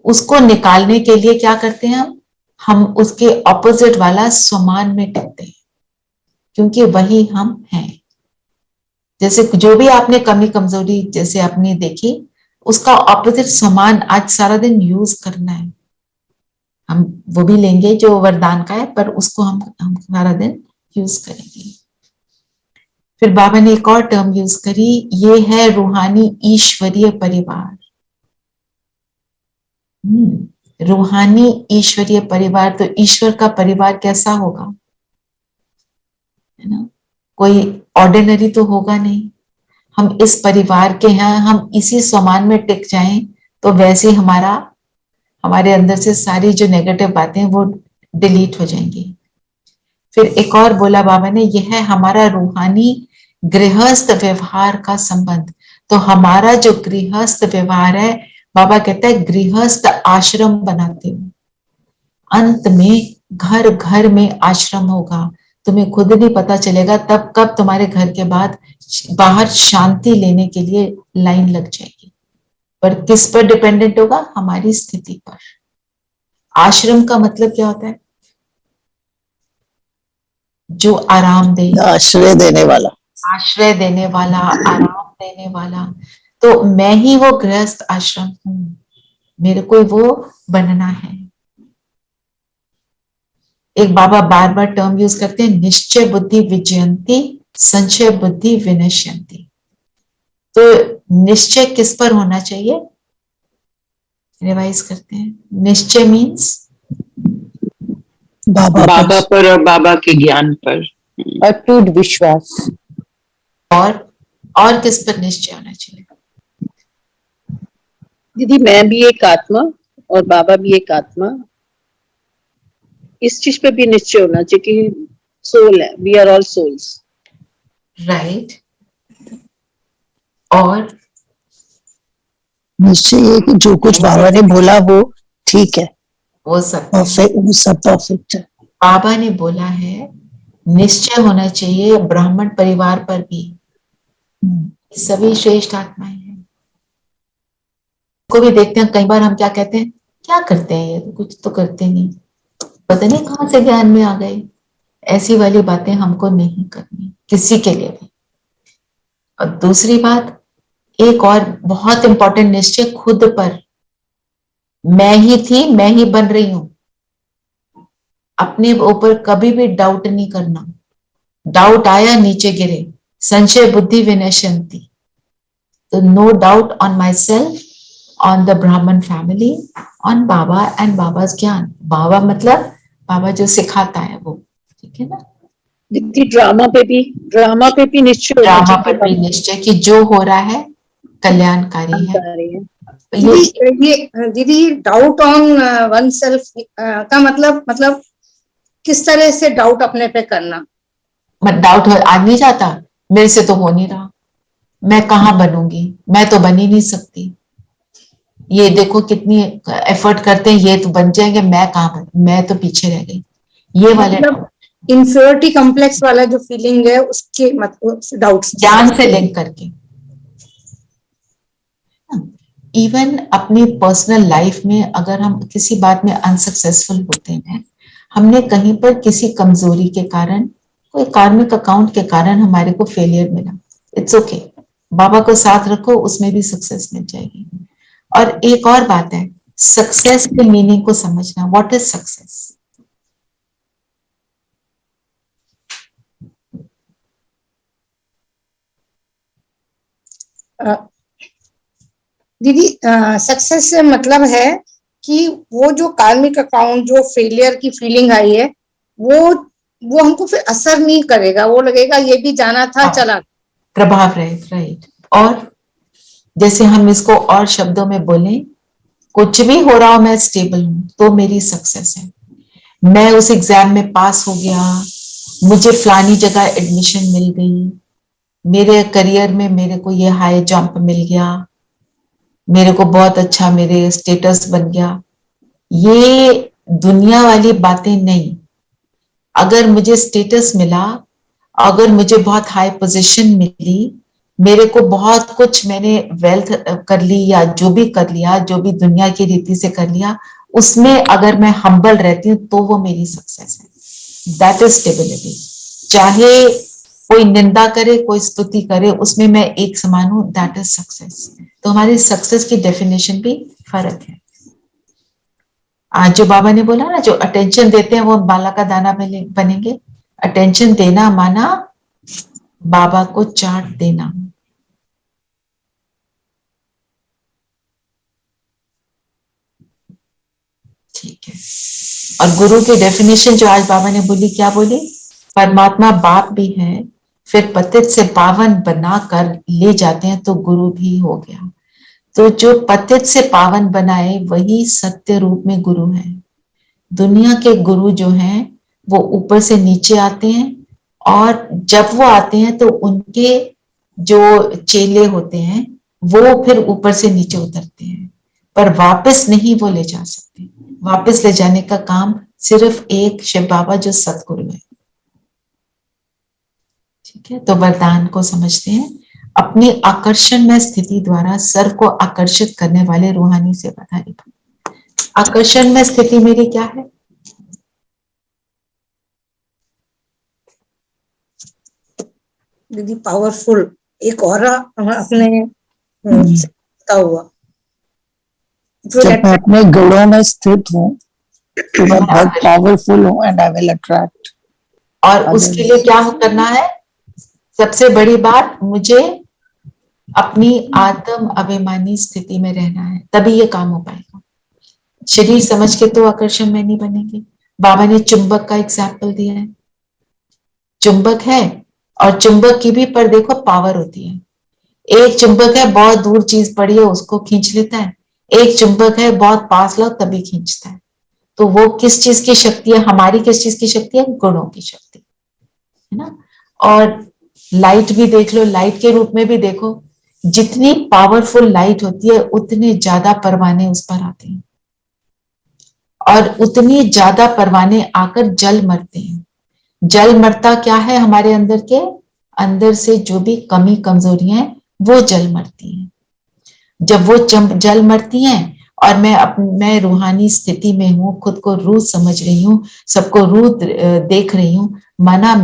Speaker 2: उसको निकालने के लिए क्या करते हैं हम उसके ऑपोजिट वाला स्वमान में टिकते हैं, क्योंकि वही हम हैं। जैसे जो भी आपने कमी कमजोरी जैसे आपने देखी, उसका ऑपोजिट स्वमान आज सारा दिन यूज करना है। हम वो भी लेंगे जो वरदान का है, पर उसको हम सारा दिन यूज करेंगे। फिर बाबा ने एक और टर्म यूज करी, ये है रूहानी ईश्वरीय परिवार। रूहानी ईश्वरीय परिवार, तो ईश्वर का परिवार कैसा होगा, है ना। कोई ऑर्डिनरी तो होगा नहीं। हम इस परिवार के हैं, हम इसी समान में टिक जाएं तो वैसे हमारे अंदर से सारी जो नेगेटिव बातें हैं वो डिलीट हो जाएंगी। फिर एक और बोला बाबा ने, यह है हमारा रूहानी गृहस्थ व्यवहार का संबंध। तो हमारा जो गृहस्थ व्यवहार है, बाबा कहता है गृहस्थ आश्रम बनाते हो, अंत में घर घर में आश्रम होगा। तुम्हें खुद नहीं पता चलेगा तब कब तुम्हारे घर के बाद बाहर शांति लेने के लिए लाइन लग जाएगी। पर किस पर डिपेंडेंट होगा? हमारी स्थिति पर। आश्रम का मतलब क्या होता है? जो आराम दे,
Speaker 6: आश्रय देने वाला,
Speaker 2: आश्रय देने वाला, आराम देने वाला। तो मैं ही वो गृहस्थ आश्रम हूं, मेरे को वो बनना है। एक बाबा बार बार टर्म यूज करते हैं, निश्चय बुद्धि विजयंती, संशय बुद्धि विनश्यंती। तो निश्चय किस पर होना चाहिए? रिवाइज करते हैं। निश्चय मीन्स
Speaker 4: बाबा पर और बाबा के ज्ञान पर,
Speaker 13: अटूट विश्वास।
Speaker 2: और किस पर निश्चय होना चाहिए?
Speaker 9: दीदी मैं भी एक आत्मा और बाबा भी एक आत्मा, इस चीज पे भी निश्चय होना चाहिए कि सोल है, we are all souls.
Speaker 2: Right. और
Speaker 6: निश्चय ये कि जो कुछ बाबा ने बोला वो ठीक है,
Speaker 2: वो सब
Speaker 6: परफेक्ट है।
Speaker 2: बाबा ने बोला है निश्चय होना चाहिए ब्राह्मण परिवार पर भी, सभी श्रेष्ठ आत्माएं हैं। को भी देखते हैं, कई बार हम क्या कहते हैं, क्या करते हैं ये, तो कुछ तो करते नहीं, पता नहीं कहां से ज्ञान में आ गए। ऐसी वाली बातें हमको नहीं करनी किसी के लिए भी। और दूसरी बात, एक और बहुत इंपॉर्टेंट निश्चय खुद पर। मैं ही थी, मैं ही बन रही हूं। अपने ऊपर कभी भी डाउट नहीं करना। डाउट आया नीचे गिरे, संशय बुद्धि विनश्यंती। तो no doubt on myself, on the Brahmin family, on Baba and Baba's ज्ञान। बाबा मतलब बाबा जो सिखाता है वो, ठीक है ना।
Speaker 9: दीदी ड्रामा पे भी निश्चय होना
Speaker 2: ड्रामा
Speaker 9: चाहिए,
Speaker 2: पर भी निश्चय कि जो हो रहा है कल्याणकारी है।
Speaker 3: दीदी डाउट ऑन वन सेल्फ का मतलब किस तरह से डाउट अपने पे करना?
Speaker 2: डाउट आ नहीं जाता, मेरे से तो हो नहीं रहा, मैं कहाँ बनूंगी, मैं तो बन ही नहीं सकती। ये देखो कितनी एफर्ट करते हैं, ये तो बन जाएंगे, मैं कहाँ मैं तो पीछे रह गई। ये वाले
Speaker 3: इंफियोरिटी कॉम्प्लेक्स वाला जो फीलिंग है उसके मतलब डाउट्स
Speaker 2: ज्ञान से लिंक करके। इवन अपनी पर्सनल लाइफ में अगर हम किसी बात में अनसक्सेसफुल होते हैं, हमने कहीं पर किसी कमजोरी के कारण, कोई कार्मिक अकाउंट के कारण हमारे को फेलियर मिला, इट्स ओके, बाबा को साथ रखो, उसमें भी सक्सेस मिल जाएगी। और एक और बात है, सक्सेस के मीनिंग को समझना। What is success?
Speaker 3: दीदी सक्सेस से मतलब है कि वो जो कार्मिक अकाउंट, जो फेलियर की फीलिंग आई है, वो हमको फिर असर नहीं करेगा, वो लगेगा ये भी जाना था, चला
Speaker 2: प्रभाव रहे। राइट। और जैसे हम इसको और शब्दों में बोलें, कुछ भी हो रहा हो मैं स्टेबल हूं तो मेरी सक्सेस है। मैं उस एग्जाम में पास हो गया, मुझे फलानी जगह एडमिशन मिल गई, मेरे करियर में मेरे को ये हाई जंप मिल गया, मेरे को बहुत अच्छा मेरे स्टेटस बन गया, ये दुनिया वाली बातें नहीं। अगर मुझे स्टेटस मिला, अगर मुझे बहुत हाई पोजीशन मिली, मेरे को बहुत कुछ मैंने वेल्थ कर ली या जो भी कर लिया, जो भी दुनिया की रीति से कर लिया, उसमें अगर मैं हम्बल रहती हूँ तो वो मेरी सक्सेस है। That is stability. चाहे कोई निंदा करे, कोई स्तुति करे, उसमें मैं एक समान हूं, दैट इज सक्सेस। तो हमारी सक्सेस की डेफिनेशन भी फर्क है। आज जो बाबा ने बोला ना, जो अटेंशन देते हैं वो बाला का दाना बनेंगे। अटेंशन देना माना बाबा को चाट देना। ठीक है। और गुरु की डेफिनेशन जो आज बाबा ने बोली, क्या बोली? परमात्मा बाप भी है, फिर पतित से पावन बनाकर ले जाते हैं तो गुरु भी हो गया। तो जो पतित से पावन बनाए वही सत्य रूप में गुरु है। दुनिया के गुरु जो हैं वो ऊपर से नीचे आते हैं, और जब वो आते हैं तो उनके जो चेले होते हैं वो फिर ऊपर से नीचे उतरते हैं, पर वापस नहीं वो ले जा सकते। वापस ले जाने का काम सिर्फ एक शिव बाबा जो सतगुरु है। ठीक है, तो वरदान को समझते हैं। अपनी आकर्षण में स्थिति द्वारा सर्व को आकर्षित करने वाले रूहानी से बधाई। आकर्षण में स्थिति मेरी क्या है?
Speaker 14: दीदी पावरफुल, एक और अपने हुआ
Speaker 6: जब मैं अपने गुणों में स्थित हूँ तो मैं बहुत पावरफुल हूँ एंड आई विल अट्रैक्ट।
Speaker 2: और उसके लिए क्या करना है? सबसे बड़ी बात, मुझे अपनी आत्म अभिमानी स्थिति में रहना है, तभी ये काम हो पाएगा। शरीर समझ के तो आकर्षण में नहीं बनेंगे। बाबा ने चुंबक का एग्जाम्पल दिया है। चुंबक है और चुंबक की भी पर देखो पावर होती है। एक चुंबक है बहुत दूर चीज पड़ी है उसको खींच लेता है, एक चुंबक है बहुत पास लाओ तभी खींचता है। तो वो किस चीज की शक्ति है? हमारी किस चीज की शक्ति है? गुणों की शक्ति है ना। और लाइट भी देख लो, लाइट के रूप में भी देखो, जितनी पावरफुल लाइट होती है उतने ज्यादा परवाने उस पर आते हैं, और उतनी ज्यादा परवाने आकर जल मरते हैं। जल मरता क्या है? हमारे अंदर के अंदर से जो भी कमी कमजोरियां हैं वो जल मरती हैं। जब वो जल मरती हैं और मैं रूहानी स्थिति में हूँ, खुद को रूह समझ रही हूँ, सबको रूह देख रही हूँ, माना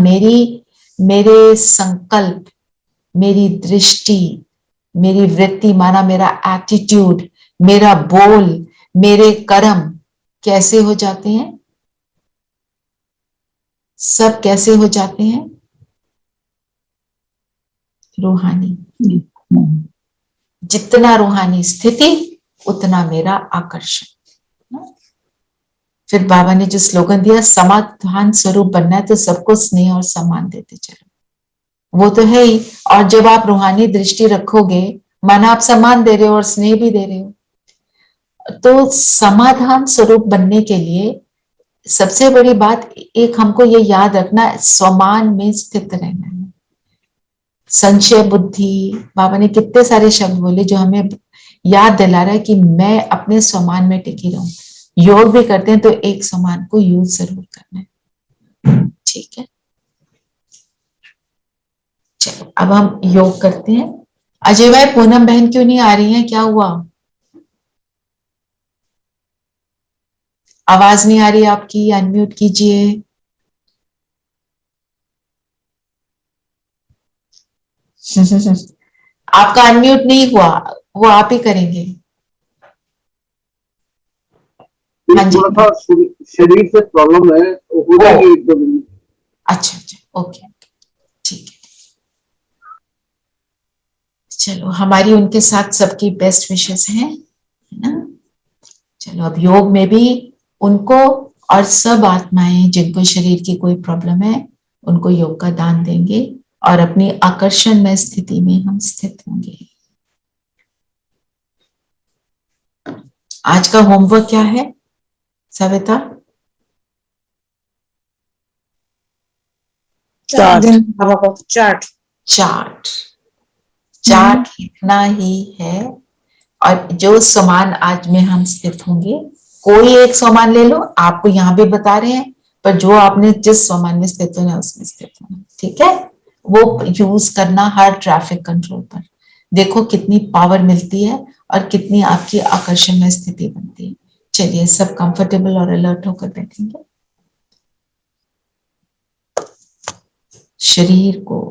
Speaker 2: मेरे संकल्प, मेरी दृष्टि, मेरी वृत्ति, माना मेरा एटीट्यूड, मेरा बोल, मेरे कर्म कैसे हो जाते हैं? सब कैसे हो जाते हैं? रूहानी। जितना रूहानी स्थिति उतना मेरा आकर्षण। फिर बाबा ने जो स्लोगन दिया, समाधान स्वरूप बनना है तो सबको स्नेह और सम्मान देते चलो। वो तो है ही। और जब आप रूहानी दृष्टि रखोगे, माना आप सम्मान दे रहे हो और स्नेह भी दे रहे हो, तो समाधान स्वरूप बनने के लिए सबसे बड़ी बात एक हमको ये याद रखना, स्वमान में स्थित रहना है। संशय बुद्धि, बाबा ने कितने सारे शब्द बोले जो हमें याद दिला रहा है कि मैं अपने स्वमान में टिकी रहूं। योग भी करते हैं तो एक स्वमान को यूज जरूर करना है। ठीक है, चलो अब हम योग करते हैं। अजय भाई, पूनम बहन क्यों नहीं आ रही हैं? क्या हुआ? आवाज नहीं आ रही आपकी, अनम्यूट कीजिए। आपका अनम्यूट नहीं हुआ, वो आप ही करेंगे। हाँ जी,
Speaker 15: शरीर से प्रॉब्लम है, हो जाएगी एक दो दिन।
Speaker 2: अच्छा अच्छा, ओके, ठीक है। चलो, हमारी उनके साथ सबकी बेस्ट विशेस हैं, है ना। चलो, अब योग में भी उनको और सब आत्माएं जिनको शरीर की कोई प्रॉब्लम है उनको योग का दान देंगे और अपनी आकर्षण में स्थिति में हम स्थित होंगे। आज का होमवर्क क्या है सविता?
Speaker 14: चार्ट।
Speaker 2: चार्ट लिखना ही है। और जो समान आज में हम स्थित होंगे, कोई एक समान ले लो, आपको यहाँ भी बता रहे हैं, पर जो आपने जिस समान में स्थित होना है उसमें स्थित होना, ठीक है। वो यूज करना हर ट्रैफिक कंट्रोल पर। देखो कितनी पावर मिलती है और कितनी आपकी आकर्षण में स्थिति बनती है। चलिए सब कंफर्टेबल और अलर्ट होकर बैठेंगे। शरीर को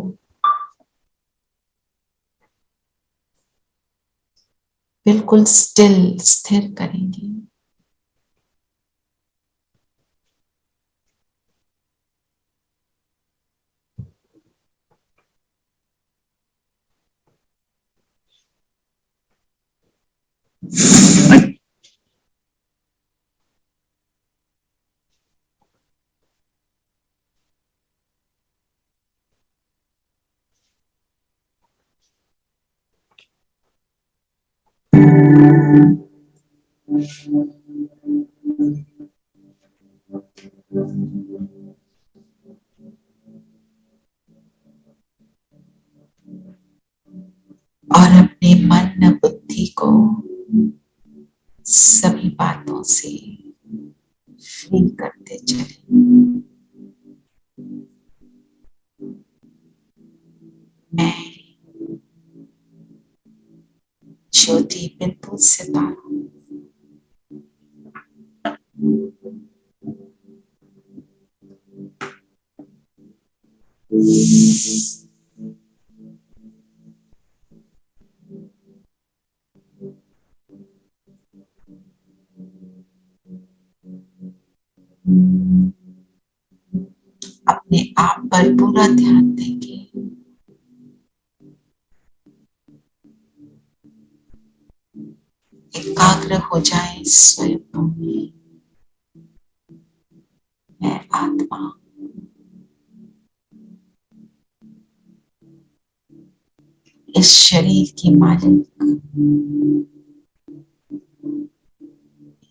Speaker 2: बिल्कुल स्थिर करेंगे। और अपने मन बुद्धि को सभी बातों से फ्री करते चले। मैं ज्योति बिंदु सितारा अपने आप पर पूरा ध्यान देंगे। एकाग्र हो जाए स्वयं में। मैं आत्मा इस शरीर की मालिक,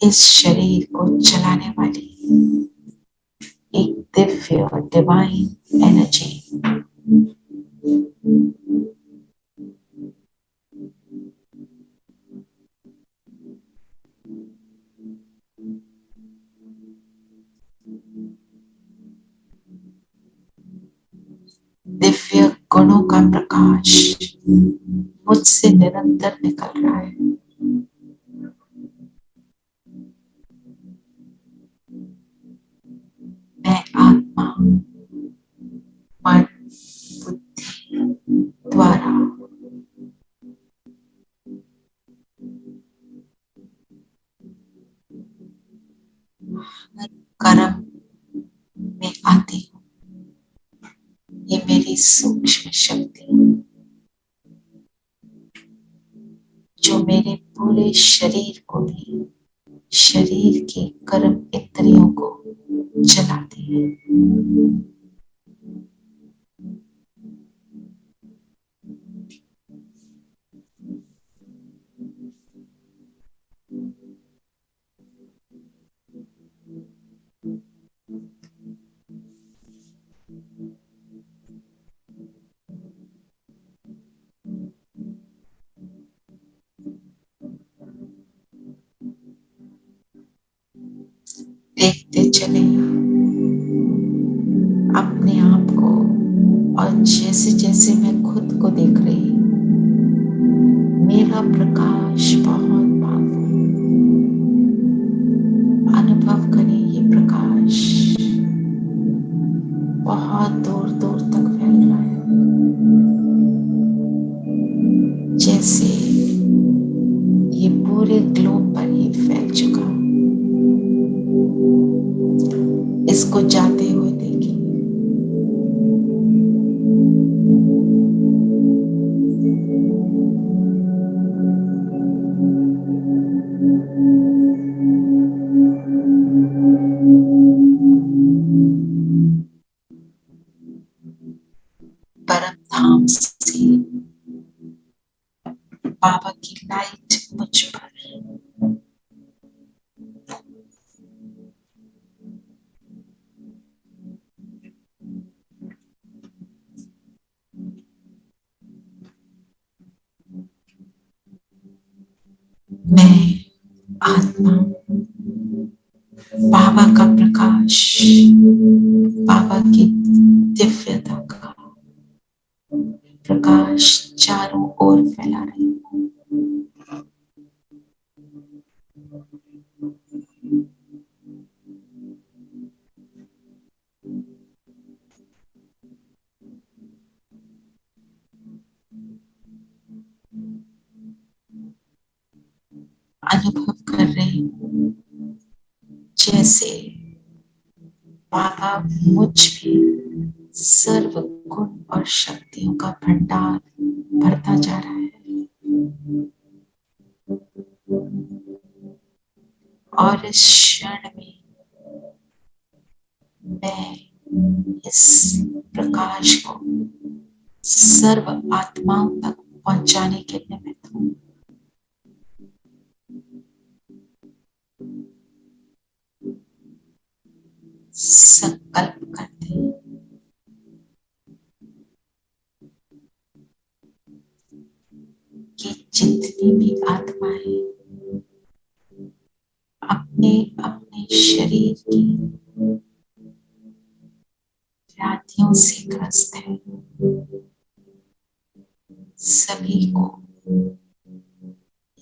Speaker 2: इस शरीर को चलाने वाली एक दिव्य और डिवाइन एनर्जी। दिव्य गुणों का प्रकाश मुझसे निरंतर निकल रहा है। मैं आत्मा मन बुद्धि द्वारा कर्म में आती हूँ। ये मेरी सूक्ष्म शक्ति जो मेरे पूरे शरीर को भी, शरीर के कर्म इंद्रियों को चलाती है। देखते चले अपने आप को, और जैसे जैसे मैं खुद को देख रही, मेरा प्रकाश बहुत पावरफुल। अनुभव करें ये प्रकाश बहुत दूर दूर तक फैल रहा है, जैसे ये पूरे ग्लोब पर ही फैल चुका। इसको जाते हुए देखिए। परम धाम से बाबा की लाइट मुझ पर आत्मा, बाबा का प्रकाश, बाबा की दिव्यता का प्रकाश चारों ओर फैला रही है। अनुभव कर रही हूँ जैसे बाबा मुझ में सर्व गुण और शक्तियों का भंडार भरता जा रहा है और इस क्षण में मैं इस प्रकाश को सर्व आत्माओं तक पहुंचाने के निमित्त हूँ। संकल्प करते हैं कि जितनी भी आत्माएं अपने अपने शरीर की व्याधियों से ग्रस्त है, सभी को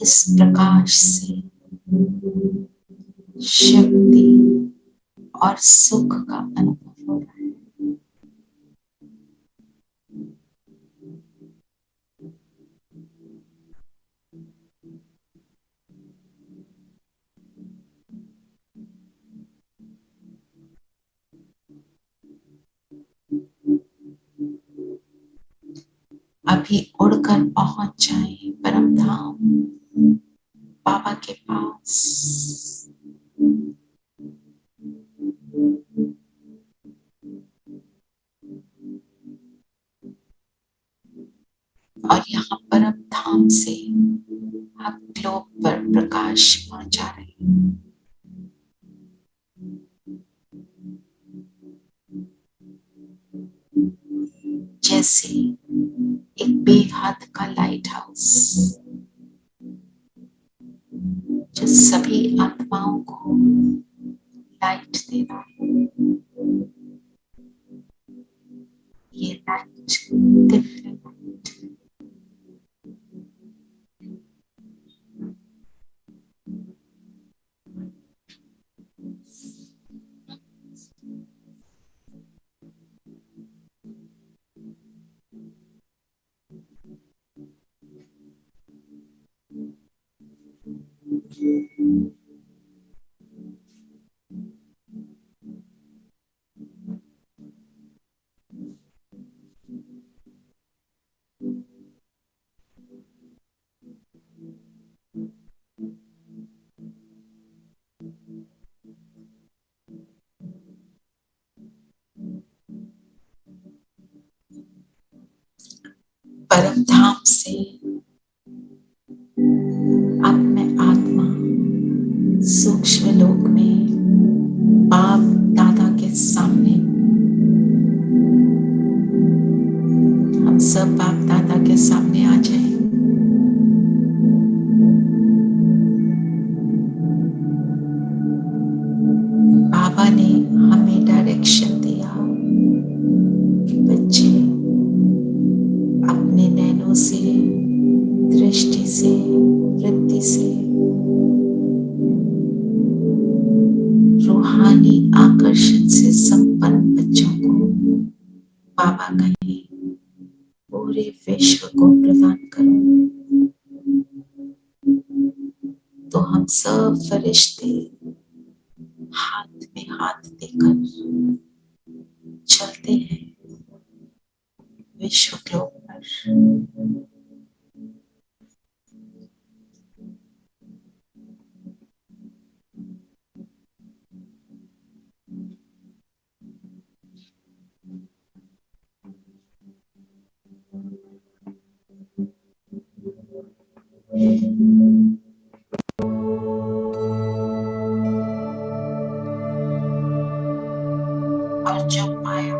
Speaker 2: इस प्रकाश से शक्ति और सुख का अनुभव हो रहा है। अभी उड़कर पहुंच जाए परम धाम बाबा के पास। और यहाँ परम धाम से हम ग्लोब पर प्रकाश पहुंचा रहे हैं। जैसे एक बेहद का लाइट हाउस जो सभी आत्माओं को लाइट दे रहा है। ये लाइट दिव्य लाइट है। परम धाम से अब मैं आत्मा सूक्ष्म लोक में बाप दादा के सामने, हम सब बाप दादा के सामने आ जाए। बाबा ने हमें डायरेक्शन दिया कि बच्चे अपने नैनों से, दृष्टि से, वृत्ति से रूहानी आकर्षण से संपन्न बच्चों को बाबा कहे पूरे विश्व को प्रदान करो। तो हम सब फरिश्ते हाथ में हाथ देकर चलते हैं विश्व ग्लोब पर। और जो पाया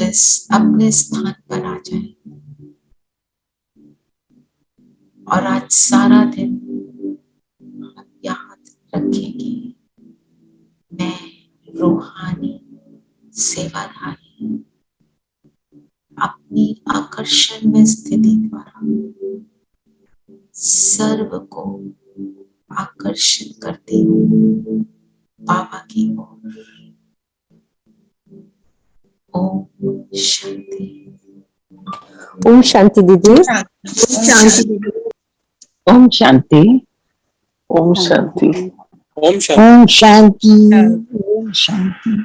Speaker 2: अवेयरनेस अपने स्थान पर आ जाए और आज सारा दिन याद रखेंगे मैं रूहानी सेवाधारी अपनी आकर्षण में स्थिति द्वारा सर्व को आकर्षित करती हूँ बाबा की ओर। ओम शांति।
Speaker 13: ओम शांति दीदी।
Speaker 4: ओम शांति।
Speaker 7: ओम शांति।
Speaker 6: ओम शांति। ओम शांति।